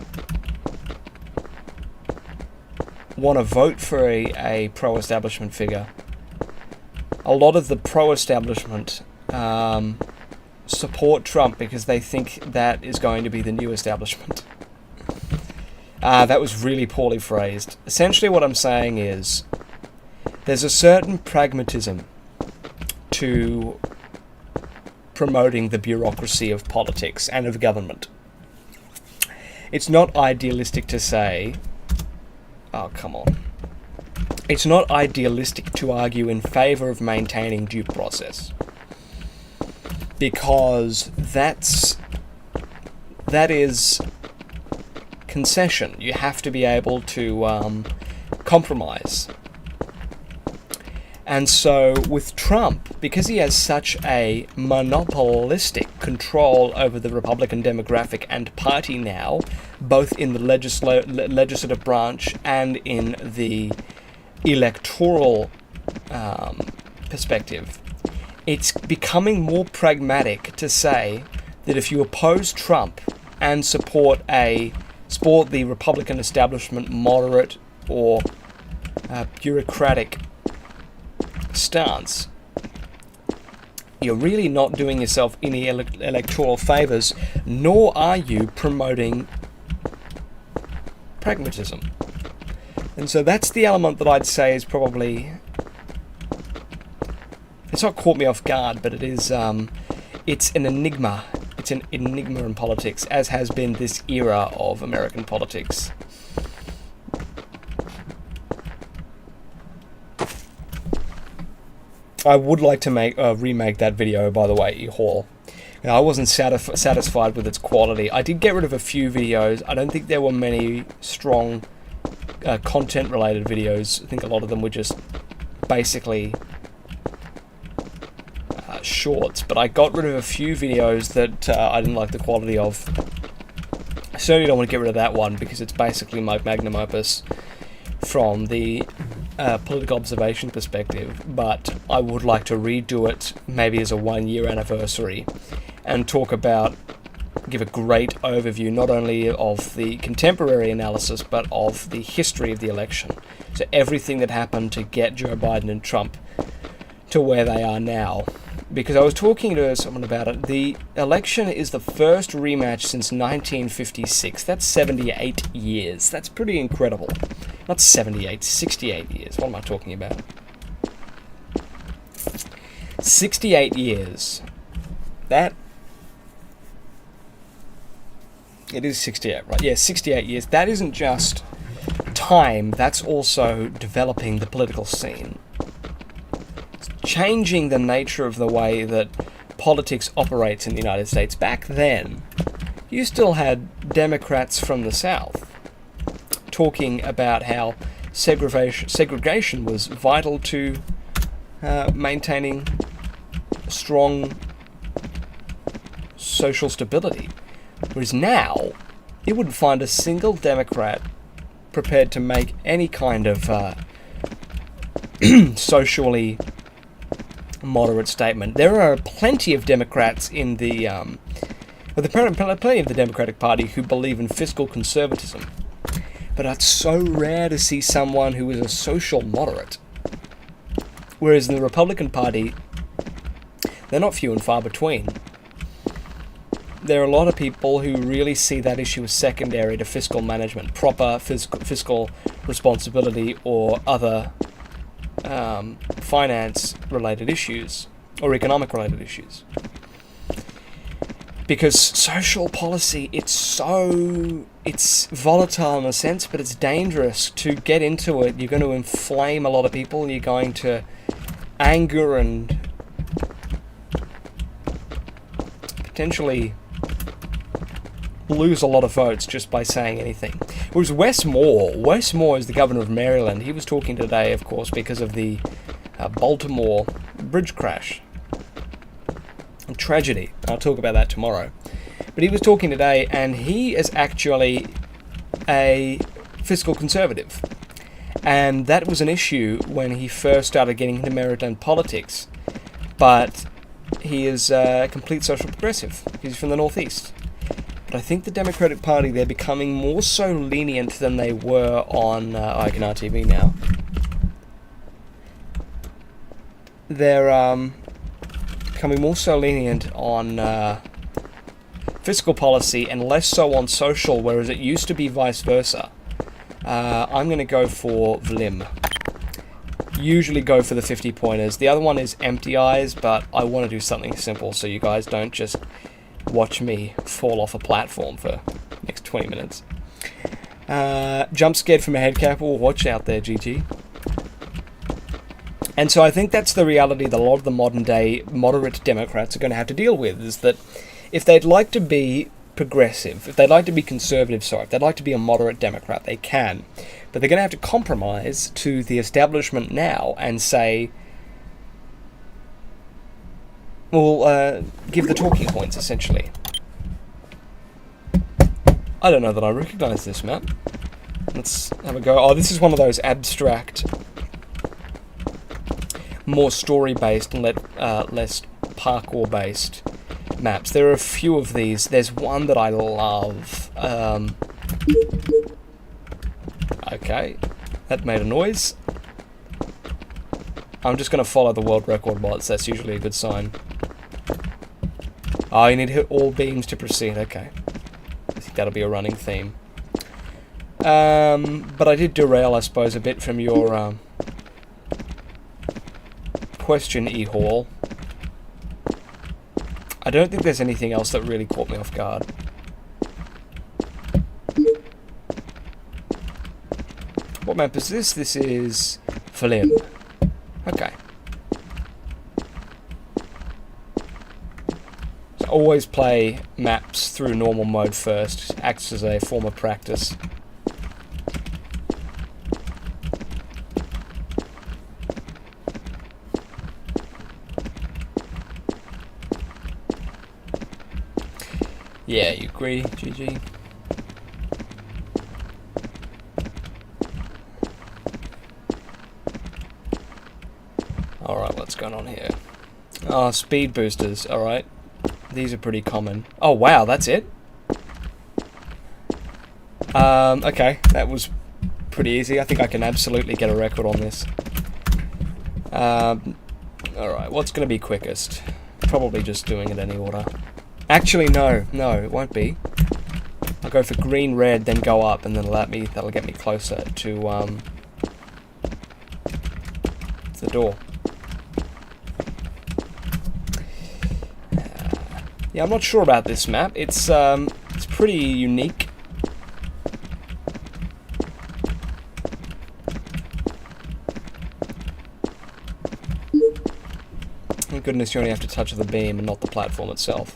want to vote for a pro-establishment figure. A lot of the pro-establishment support Trump because they think that is going to be the new establishment. That was really poorly phrased. Essentially what I'm saying is there's a certain pragmatism to promoting the bureaucracy of politics and of government. It's not idealistic to say, oh, come on. It's not idealistic to argue in favour of maintaining due process, because that is concession. You have to be able to compromise. And so with Trump, because he has such a monopolistic control over the Republican demographic and party now, both in the legislative branch and in the electoral perspective, it's becoming more pragmatic to say that if you oppose Trump and support the Republican establishment moderate or bureaucratic stance, you're really not doing yourself any electoral favours, nor are you promoting pragmatism. And so that's the element that I'd say is probably, it's not caught me off guard, but it is, it's an enigma. It's an enigma in politics, as has been this era of American politics. I would like to remake that video, by the way, Hall. I wasn't satisfied with its quality. I did get rid of a few videos. I don't think there were many strong content-related videos. I think a lot of them were just basically shorts. But I got rid of a few videos that I didn't like the quality of. I certainly don't want to get rid of that one because it's basically my magnum opus from the political observation perspective, but I would like to redo it maybe as a 1-year anniversary and give a great overview not only of the contemporary analysis but of the history of the election. So everything that happened to get Joe Biden and Trump to where they are now. Because I was talking to someone about it, the election is the first rematch since 1956. That's 78 years. That's pretty incredible. Not 78, 68 years. What am I talking about? 68 years. It is 68, right? Yeah, 68 years. That isn't just time, that's also developing the political scene. It's changing the nature of the way that politics operates in the United States. Back then, you still had Democrats from the South talking about how segregation was vital to maintaining strong social stability. Whereas now, you wouldn't find a single Democrat prepared to make any kind of socially moderate statement. There are plenty of Democrats in plenty of the Democratic Party who believe in fiscal conservatism. But it's so rare to see someone who is a social moderate. Whereas in the Republican Party, they're not few and far between. There are a lot of people who really see that issue as secondary to fiscal management, proper fiscal responsibility, or other finance-related issues, or economic-related issues. Because social policy, it's volatile in a sense, but it's dangerous. To get into it, you're going to inflame a lot of people, and you're going to anger and potentially lose a lot of votes just by saying anything. Whereas Wes Moore is the governor of Maryland. He was talking today, of course, because of the Baltimore bridge crash. A tragedy. I'll talk about that tomorrow. But he was talking today, and he is actually a fiscal conservative. And that was an issue when he first started getting into Maryland politics. But he is a complete social progressive. He's from the Northeast. But I think the Democratic Party, they're becoming more so lenient than they were on ICANN-TV now. They're becoming more so lenient on fiscal policy and less so on social, whereas it used to be vice versa. I'm going to go for Vlim. Usually go for the 50 pointers. The other one is Empty Eyes, but I want to do something simple so you guys don't just watch me fall off a platform for the next 20 minutes. Jump scared from a head cap. Oh, watch out there, GG. And so I think that's the reality that a lot of the modern day moderate Democrats are going to have to deal with, is that if they'd like to be progressive, if they'd like to be conservative, if they'd like to be a moderate Democrat, they can. But they're going to have to compromise to the establishment now and say, well, give the talking points, essentially. I don't know that I recognise this map. Let's have a go. Oh, this is one of those abstract, more story-based and less parkour-based maps. There are a few of these. There's one that I love. Okay, that made a noise. I'm just going to follow the world record mods. That's usually a good sign. Oh, you need to hit all beams to proceed. Okay. I think that'll be a running theme. But I did derail, I suppose, a bit from your question, E-Hall. I don't think there's anything else that really caught me off guard. What map is this? This is Vulcan. Okay. So always play maps through normal mode first. Acts as a form of practice. Yeah, you agree, GG. Alright, what's going on here? Oh, speed boosters, alright. These are pretty common. Oh, wow, that's it? Okay, that was pretty easy. I think I can absolutely get a record on this. Alright, what's going to be quickest? Probably just doing it any order. Actually, no, it won't be. I'll go for green, red, then go up, and then that'll get me closer to the door. Yeah, I'm not sure about this map. It's pretty unique. Thank goodness you only have to touch the beam and not the platform itself.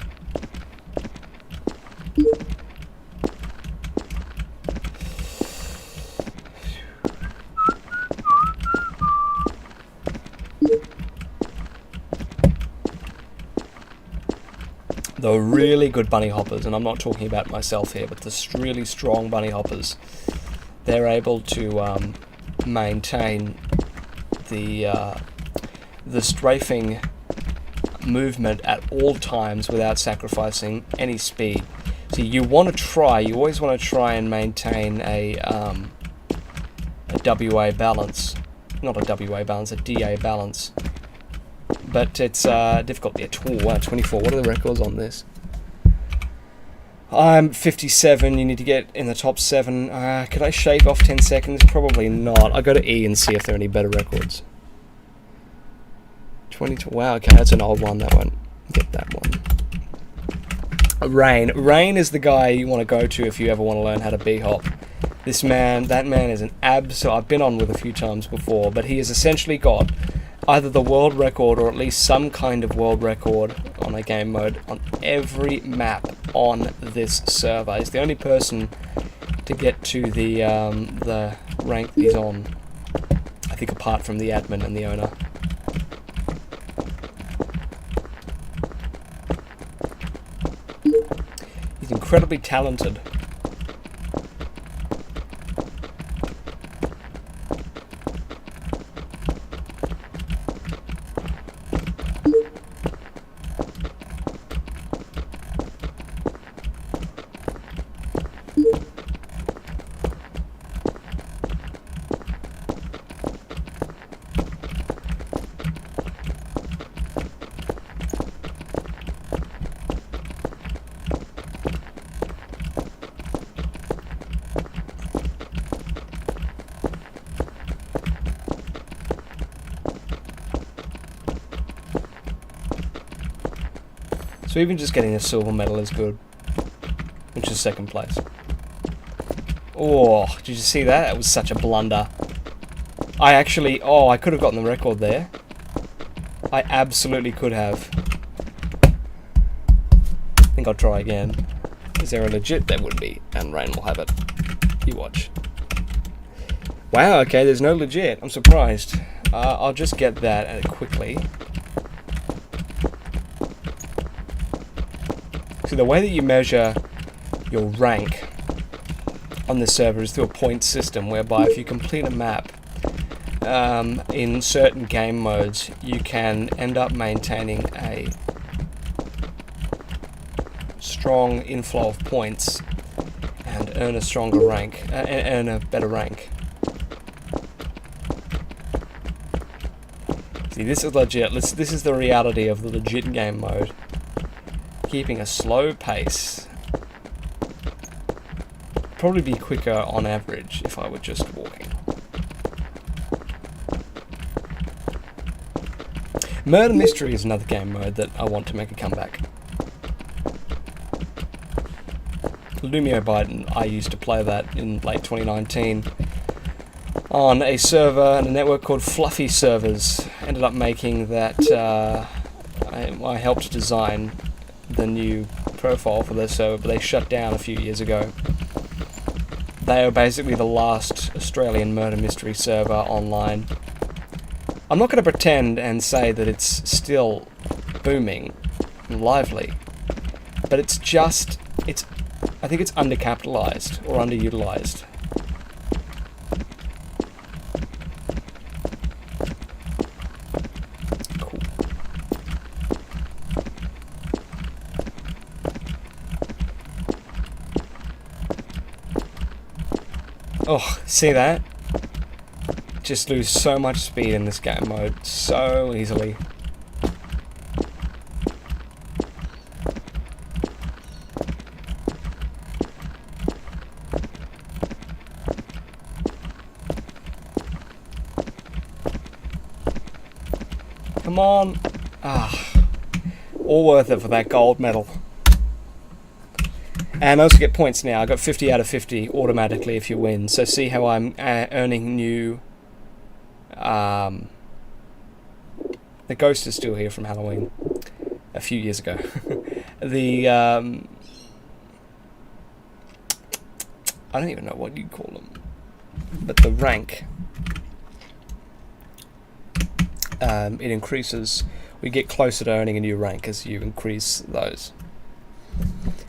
The really good bunny hoppers, and I'm not talking about myself here, but the really strong bunny hoppers, they're able to maintain the strafing movement at all times without sacrificing any speed. So you always want to try and maintain a WA balance, not a WA balance, a DA balance. But it's difficult. Yeah, 24. What are the records on this? I'm 57. You need to get in the top 7. Could I shave off 10 seconds? Probably not. I'll go to E and see if there are any better records. 22. Wow, okay, that's an old one. That one. Get that one. Rain is the guy you want to go to if you ever want to learn how to Bhop. That man is an absolute... I've been on with a few times before, but he has essentially got either the world record or at least some kind of world record on a game mode on every map on this server. He's the only person to get to the rank that he's on, I think, apart from the admin and the owner. He's incredibly talented. So even just getting a silver medal is good, which is second place. Oh, did you see that? That was such a blunder. I could have gotten the record there. I absolutely could have. I think I'll try again. Is there a legit? There would be, and Rain will have it. You watch. Wow, okay, there's no legit. I'm surprised. I'll just get that quickly. So the way that you measure your rank on this server is through a point system, whereby if you complete a map in certain game modes, you can end up maintaining a strong inflow of points and earn a stronger rank, earn a better rank. See, this is legit. This is the reality of the legit game mode. Keeping a slow pace. Probably be quicker on average if I were just walking. Murder Mystery is another game mode that I want to make a comeback. Lumio Biden, I used to play that in late 2019 on a server and a network called Fluffy Servers. Ended up making that. I helped design the new profile for their server, but they shut down a few years ago. They are basically the last Australian murder mystery server online. I'm not going to pretend and say that it's still booming and lively, but I think it's undercapitalized or underutilized. Oh, see that? Just lose so much speed in this game mode so easily. Come on. All worth it for that gold medal. And I also get points now. I got 50 out of 50 automatically if you win. So see how I'm earning new... the ghost is still here from Halloween a few years ago. The... I don't even know what you call them. But the rank... it increases. We get closer to earning a new rank as you increase those.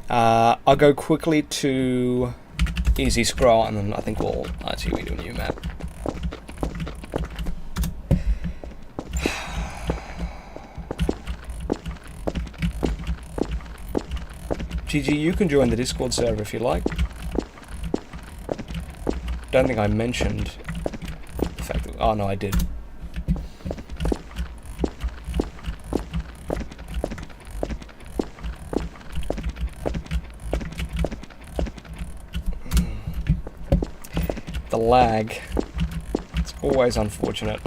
I'll go quickly to easy scroll, and then I think we'll actually do a new map. GG, you can join the Discord server if you like. Don't think I mentioned the fact that... Oh no, I did. The lag. It's always unfortunate.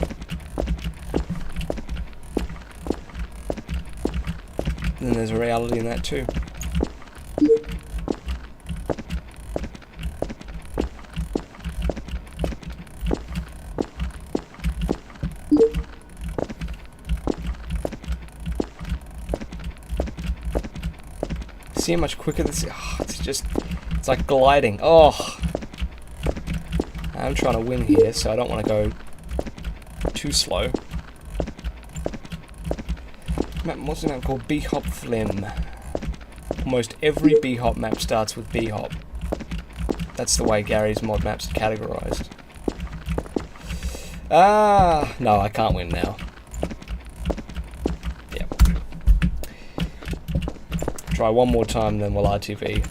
And there's a reality in that too. see how much quicker this is? Oh, it's like gliding. Oh, I'm trying to win here, so I don't want to go too slow. What's the map called? Bhop Flim. Almost every Bhop map starts with Bhop. That's the way Gary's mod maps are categorized. No, I can't win now. Yep. Try one more time, then we'll RTV.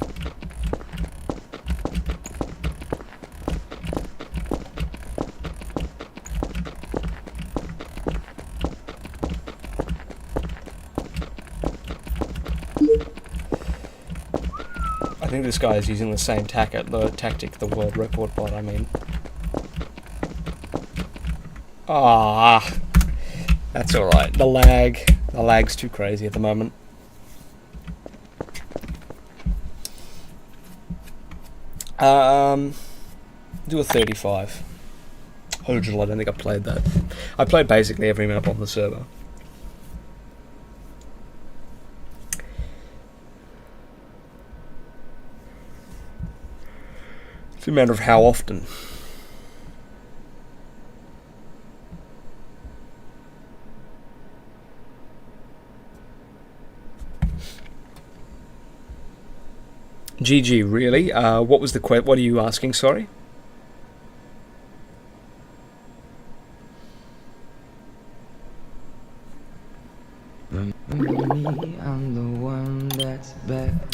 I think this guy is using the same tactic, the world record bot, I mean. Ah, that's alright. The lag's too crazy at the moment. Do a 35. Original, I don't think I played that. I played basically every map on the server. It's a matter of how often. GG, really? What was the what are you asking, sorry?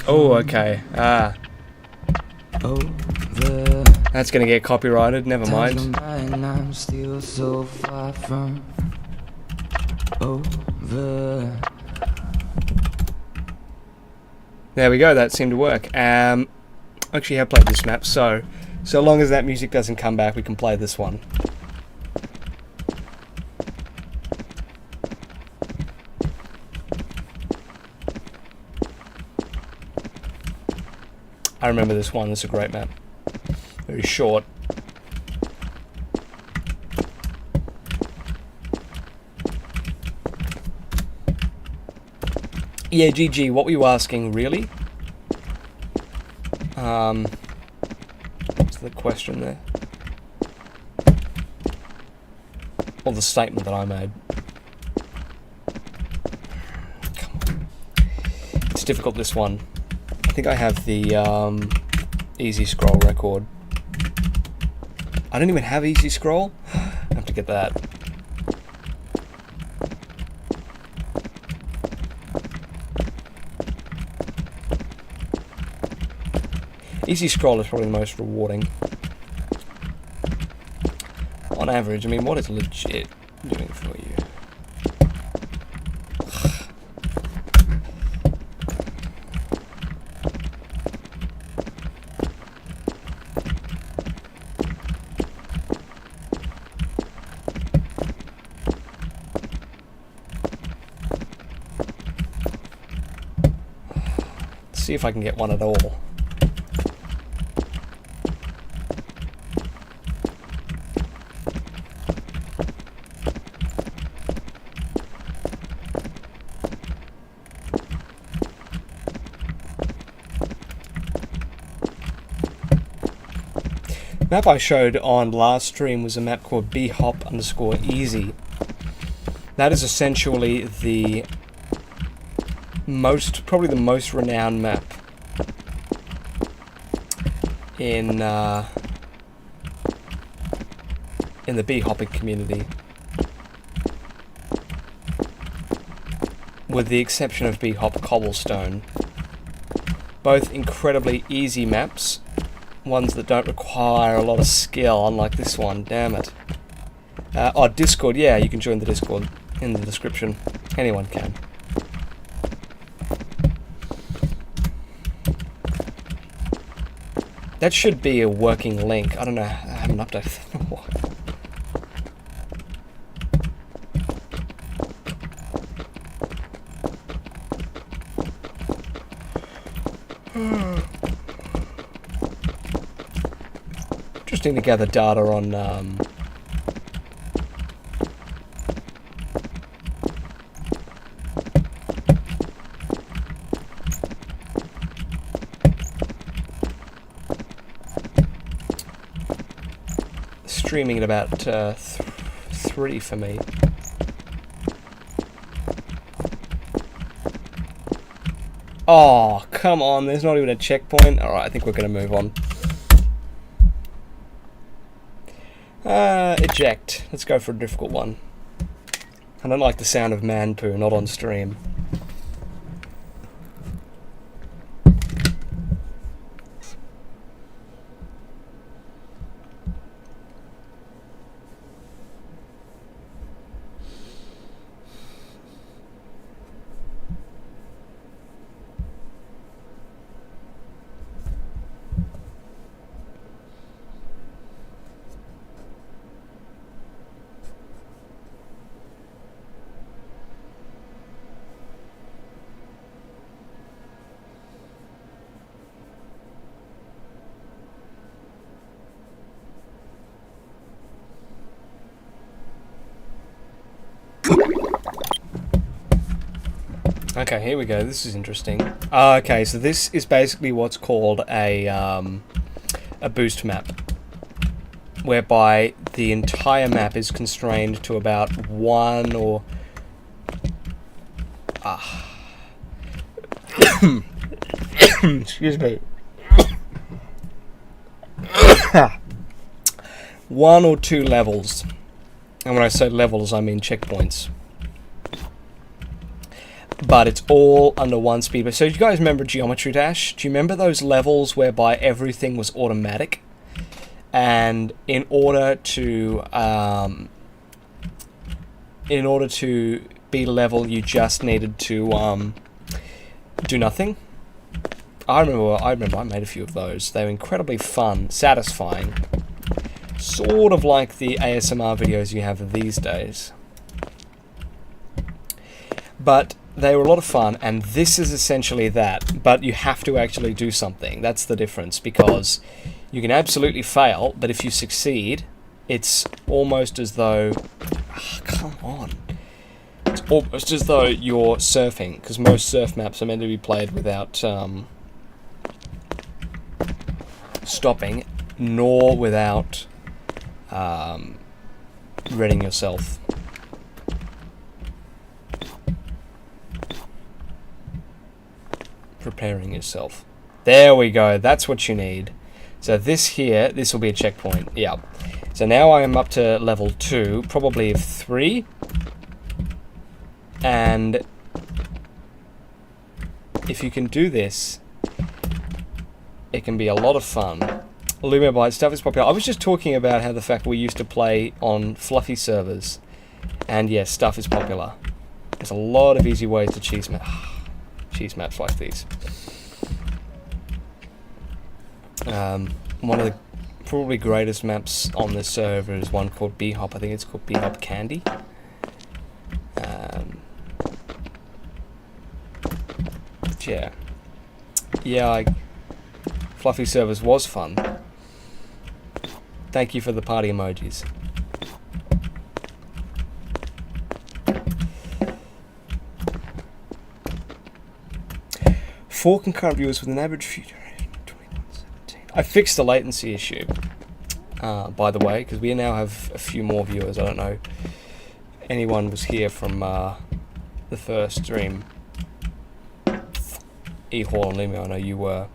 Oh, okay. That's gonna get copyrighted, never mind. I'm still so far from over. There we go, that seemed to work. Actually, I have played this map, so long as that music doesn't come back, we can play this one. I remember this one, it's a great map. Very short. Yeah, GG, what were you asking, really? What's the question there? Or the statement that I made? Come on. It's difficult, this one. I think I have the easy scroll record. I don't even have easy scroll. I have to get that. Easy scroll is probably the most rewarding. On average, I mean, what is legit doing for you? Let's see if I can get one at all. The map I showed on last stream was a map called Bhop_easy. That is essentially the probably the most renowned map in the Bhopping community, with the exception of Bhop Cobblestone. Both incredibly easy maps. Ones that don't require a lot of skill, unlike this one, damn it. Oh, Discord, yeah, you can join the Discord in the description. Anyone can. That should be a working link. I don't know, I haven't updated that. Interesting to gather data on streaming at about 3 for me. Oh, come on, there's not even a checkpoint. Alright, I think we're going to move on. Eject. Let's go for a difficult one. I don't like the sound of man poo, not on stream. Okay, here we go. This is interesting. Okay, so this is basically what's called a boost map, whereby the entire map is constrained to about one or excuse me, one or two levels. And when I say levels, I mean checkpoints. But it's all under one speed. So do you guys remember Geometry Dash? Do you remember those levels whereby everything was automatic? And in order to be level, you just needed to do nothing. I remember I made a few of those. They were incredibly fun, satisfying. Sort of like the ASMR videos you have these days. But they were a lot of fun, and this is essentially that, but you have to actually do something. That's the difference, because you can absolutely fail, but if you succeed, it's almost as though... come on. It's almost as though you're surfing, because most surf maps are meant to be played without stopping, nor without readying yourself. Preparing yourself. There we go. That's what you need. So this here, this will be a checkpoint. Yeah. So now I am up to level 2, probably 3. And if you can do this, it can be a lot of fun. Lumibyte stuff is popular. I was just talking about how the fact we used to play on fluffy servers. And yes, stuff is popular. There's a lot of easy ways to cheese maps like these. One of the probably greatest maps on this server is one called Bhop. I think it's called Bhop Candy. Yeah, fluffy servers was fun. Thank you for the party emojis. Four concurrent viewers with an average view duration of 2117. I fixed the latency issue, by the way, because we now have a few more viewers. I don't know anyone was here from the first stream. E-Hall and Limo, I know you were.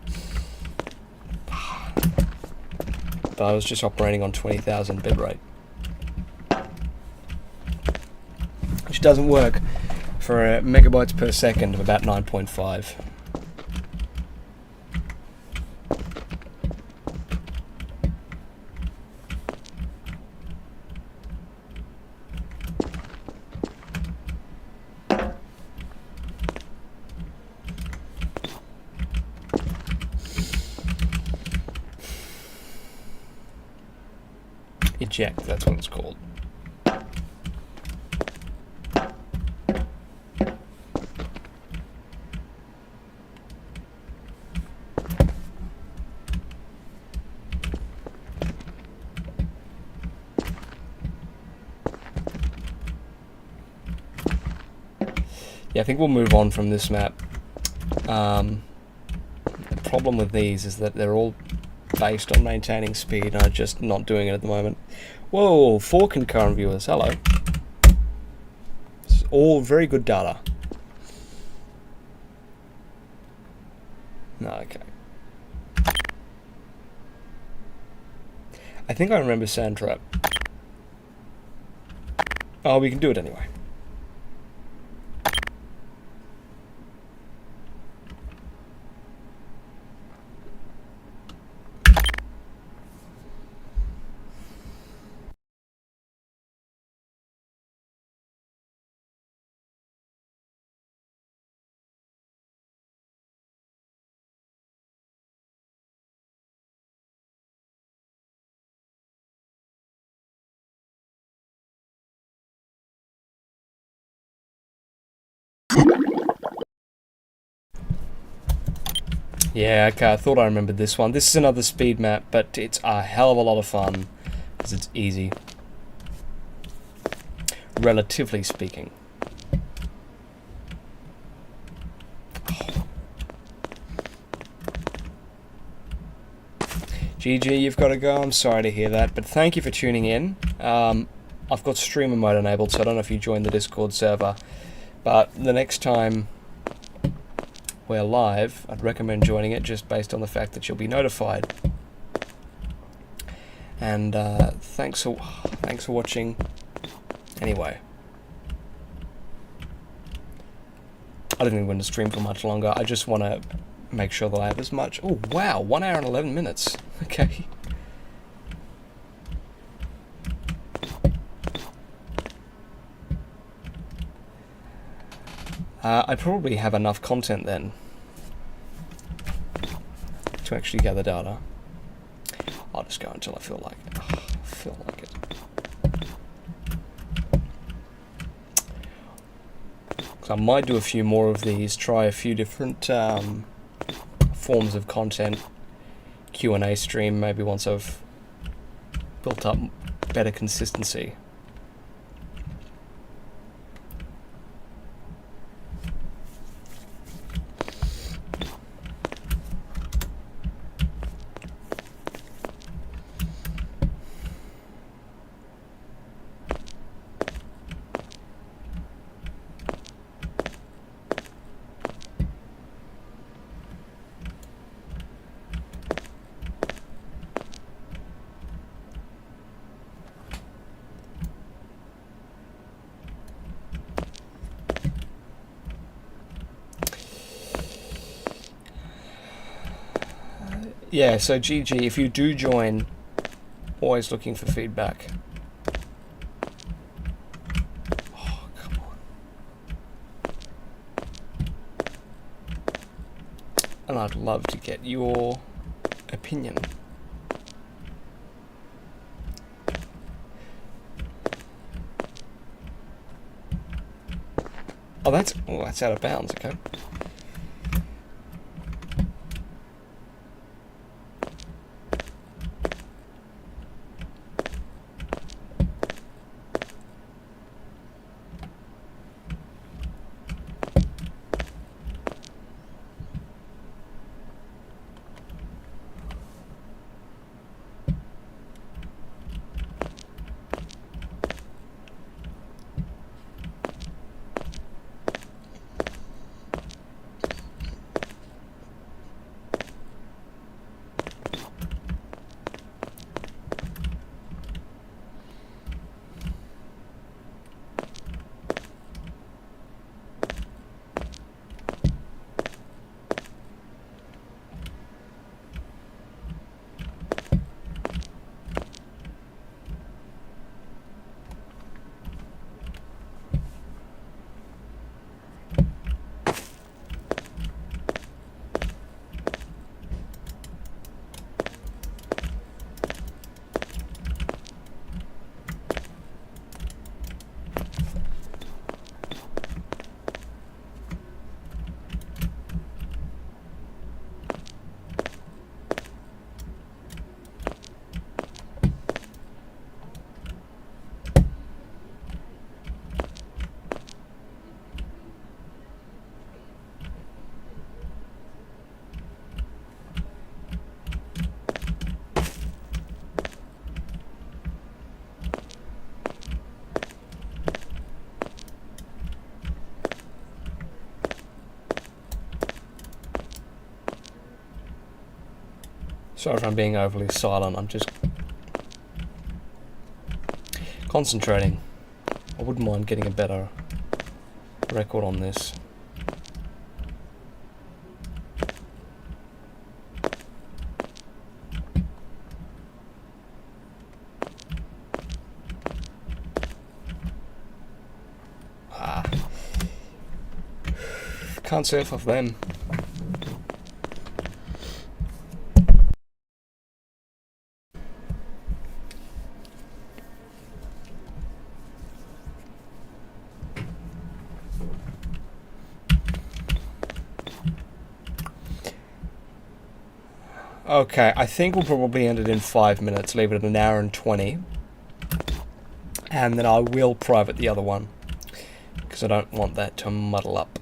But I was just operating on 20,000 bitrate, which doesn't work for megabytes per second of about 9.5. Eject, that's what it's called. Yeah, I think we'll move on from this map. The problem with these is that they're all based on maintaining speed, and I'm just not doing it at the moment. Whoa, 4 concurrent viewers. Hello. This is all very good data. No, okay. I think I remember Sandtrap. Oh, we can do it anyway. Yeah, okay, I thought I remembered this one. This is another speed map, but it's a hell of a lot of fun, because it's easy. Relatively speaking. GG, you've got to go. I'm sorry to hear that, but thank you for tuning in. I've got streamer mode enabled, so I don't know if you joined the Discord server, but the next time we're live, I'd recommend joining it just based on the fact that you'll be notified. And thanks for watching. Anyway, I don't even want to stream for much longer. I just want to make sure that I have as much. Oh wow, 1 hour and 11 minutes. Okay. I probably have enough content then to actually gather data. I'll just go until I feel like it. I feel like it. So I might do a few more of these, try a few different forms of content. Q&A stream, maybe once I've built up better consistency. Yeah, so GG, if you do join, always looking for feedback. Oh, come on. And I'd love to get your opinion. Oh, that's out of bounds, okay. Sorry if I'm being overly silent, I'm just concentrating. I wouldn't mind getting a better record on this. Can't surf off them. Okay, I think we'll probably end it in 5 minutes, leave it at 1 hour and 20. And then I will private the other one, because I don't want that to muddle up.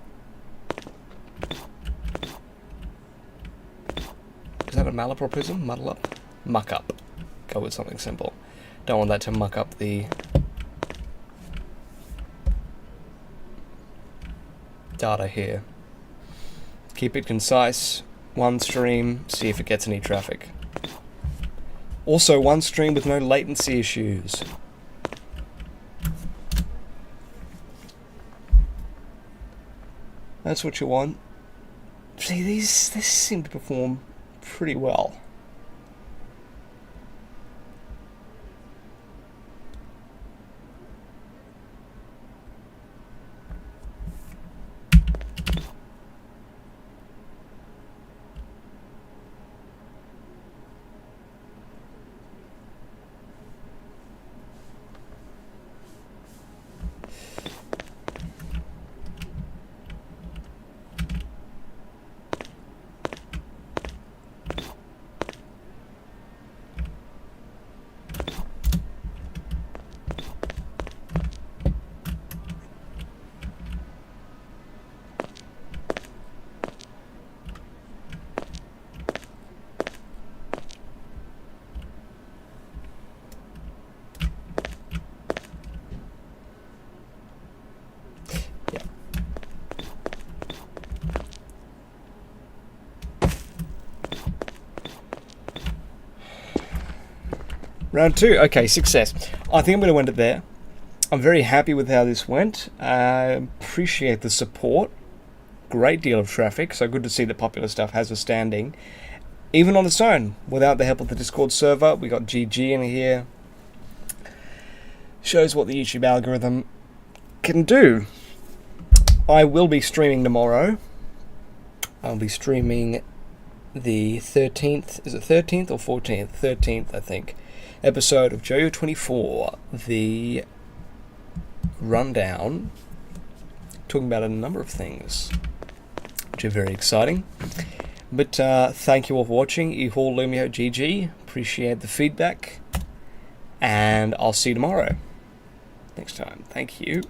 Is that a malapropism? Muddle up? Muck up. Go with something simple. Don't want that to muck up the data here. Keep it concise. One stream, see if it gets any traffic. Also, one stream with no latency issues. That's what you want. See, these seem to perform pretty well. Round 2, okay, success. I think I'm going to end it there. I'm very happy with how this went. Appreciate the support. Great deal of traffic, so good to see that popular stuff has a standing. Even on its own, without the help of the Discord server. We got GG in here. Shows what the YouTube algorithm can do. I will be streaming tomorrow. I'll be streaming the 13th, is it 13th or 14th? 13th, I think. Episode of JoJo 24, the rundown, talking about a number of things, which are very exciting. But thank you all for watching. Ihor Lumio GG, appreciate the feedback, and I'll see you tomorrow. Next time. Thank you.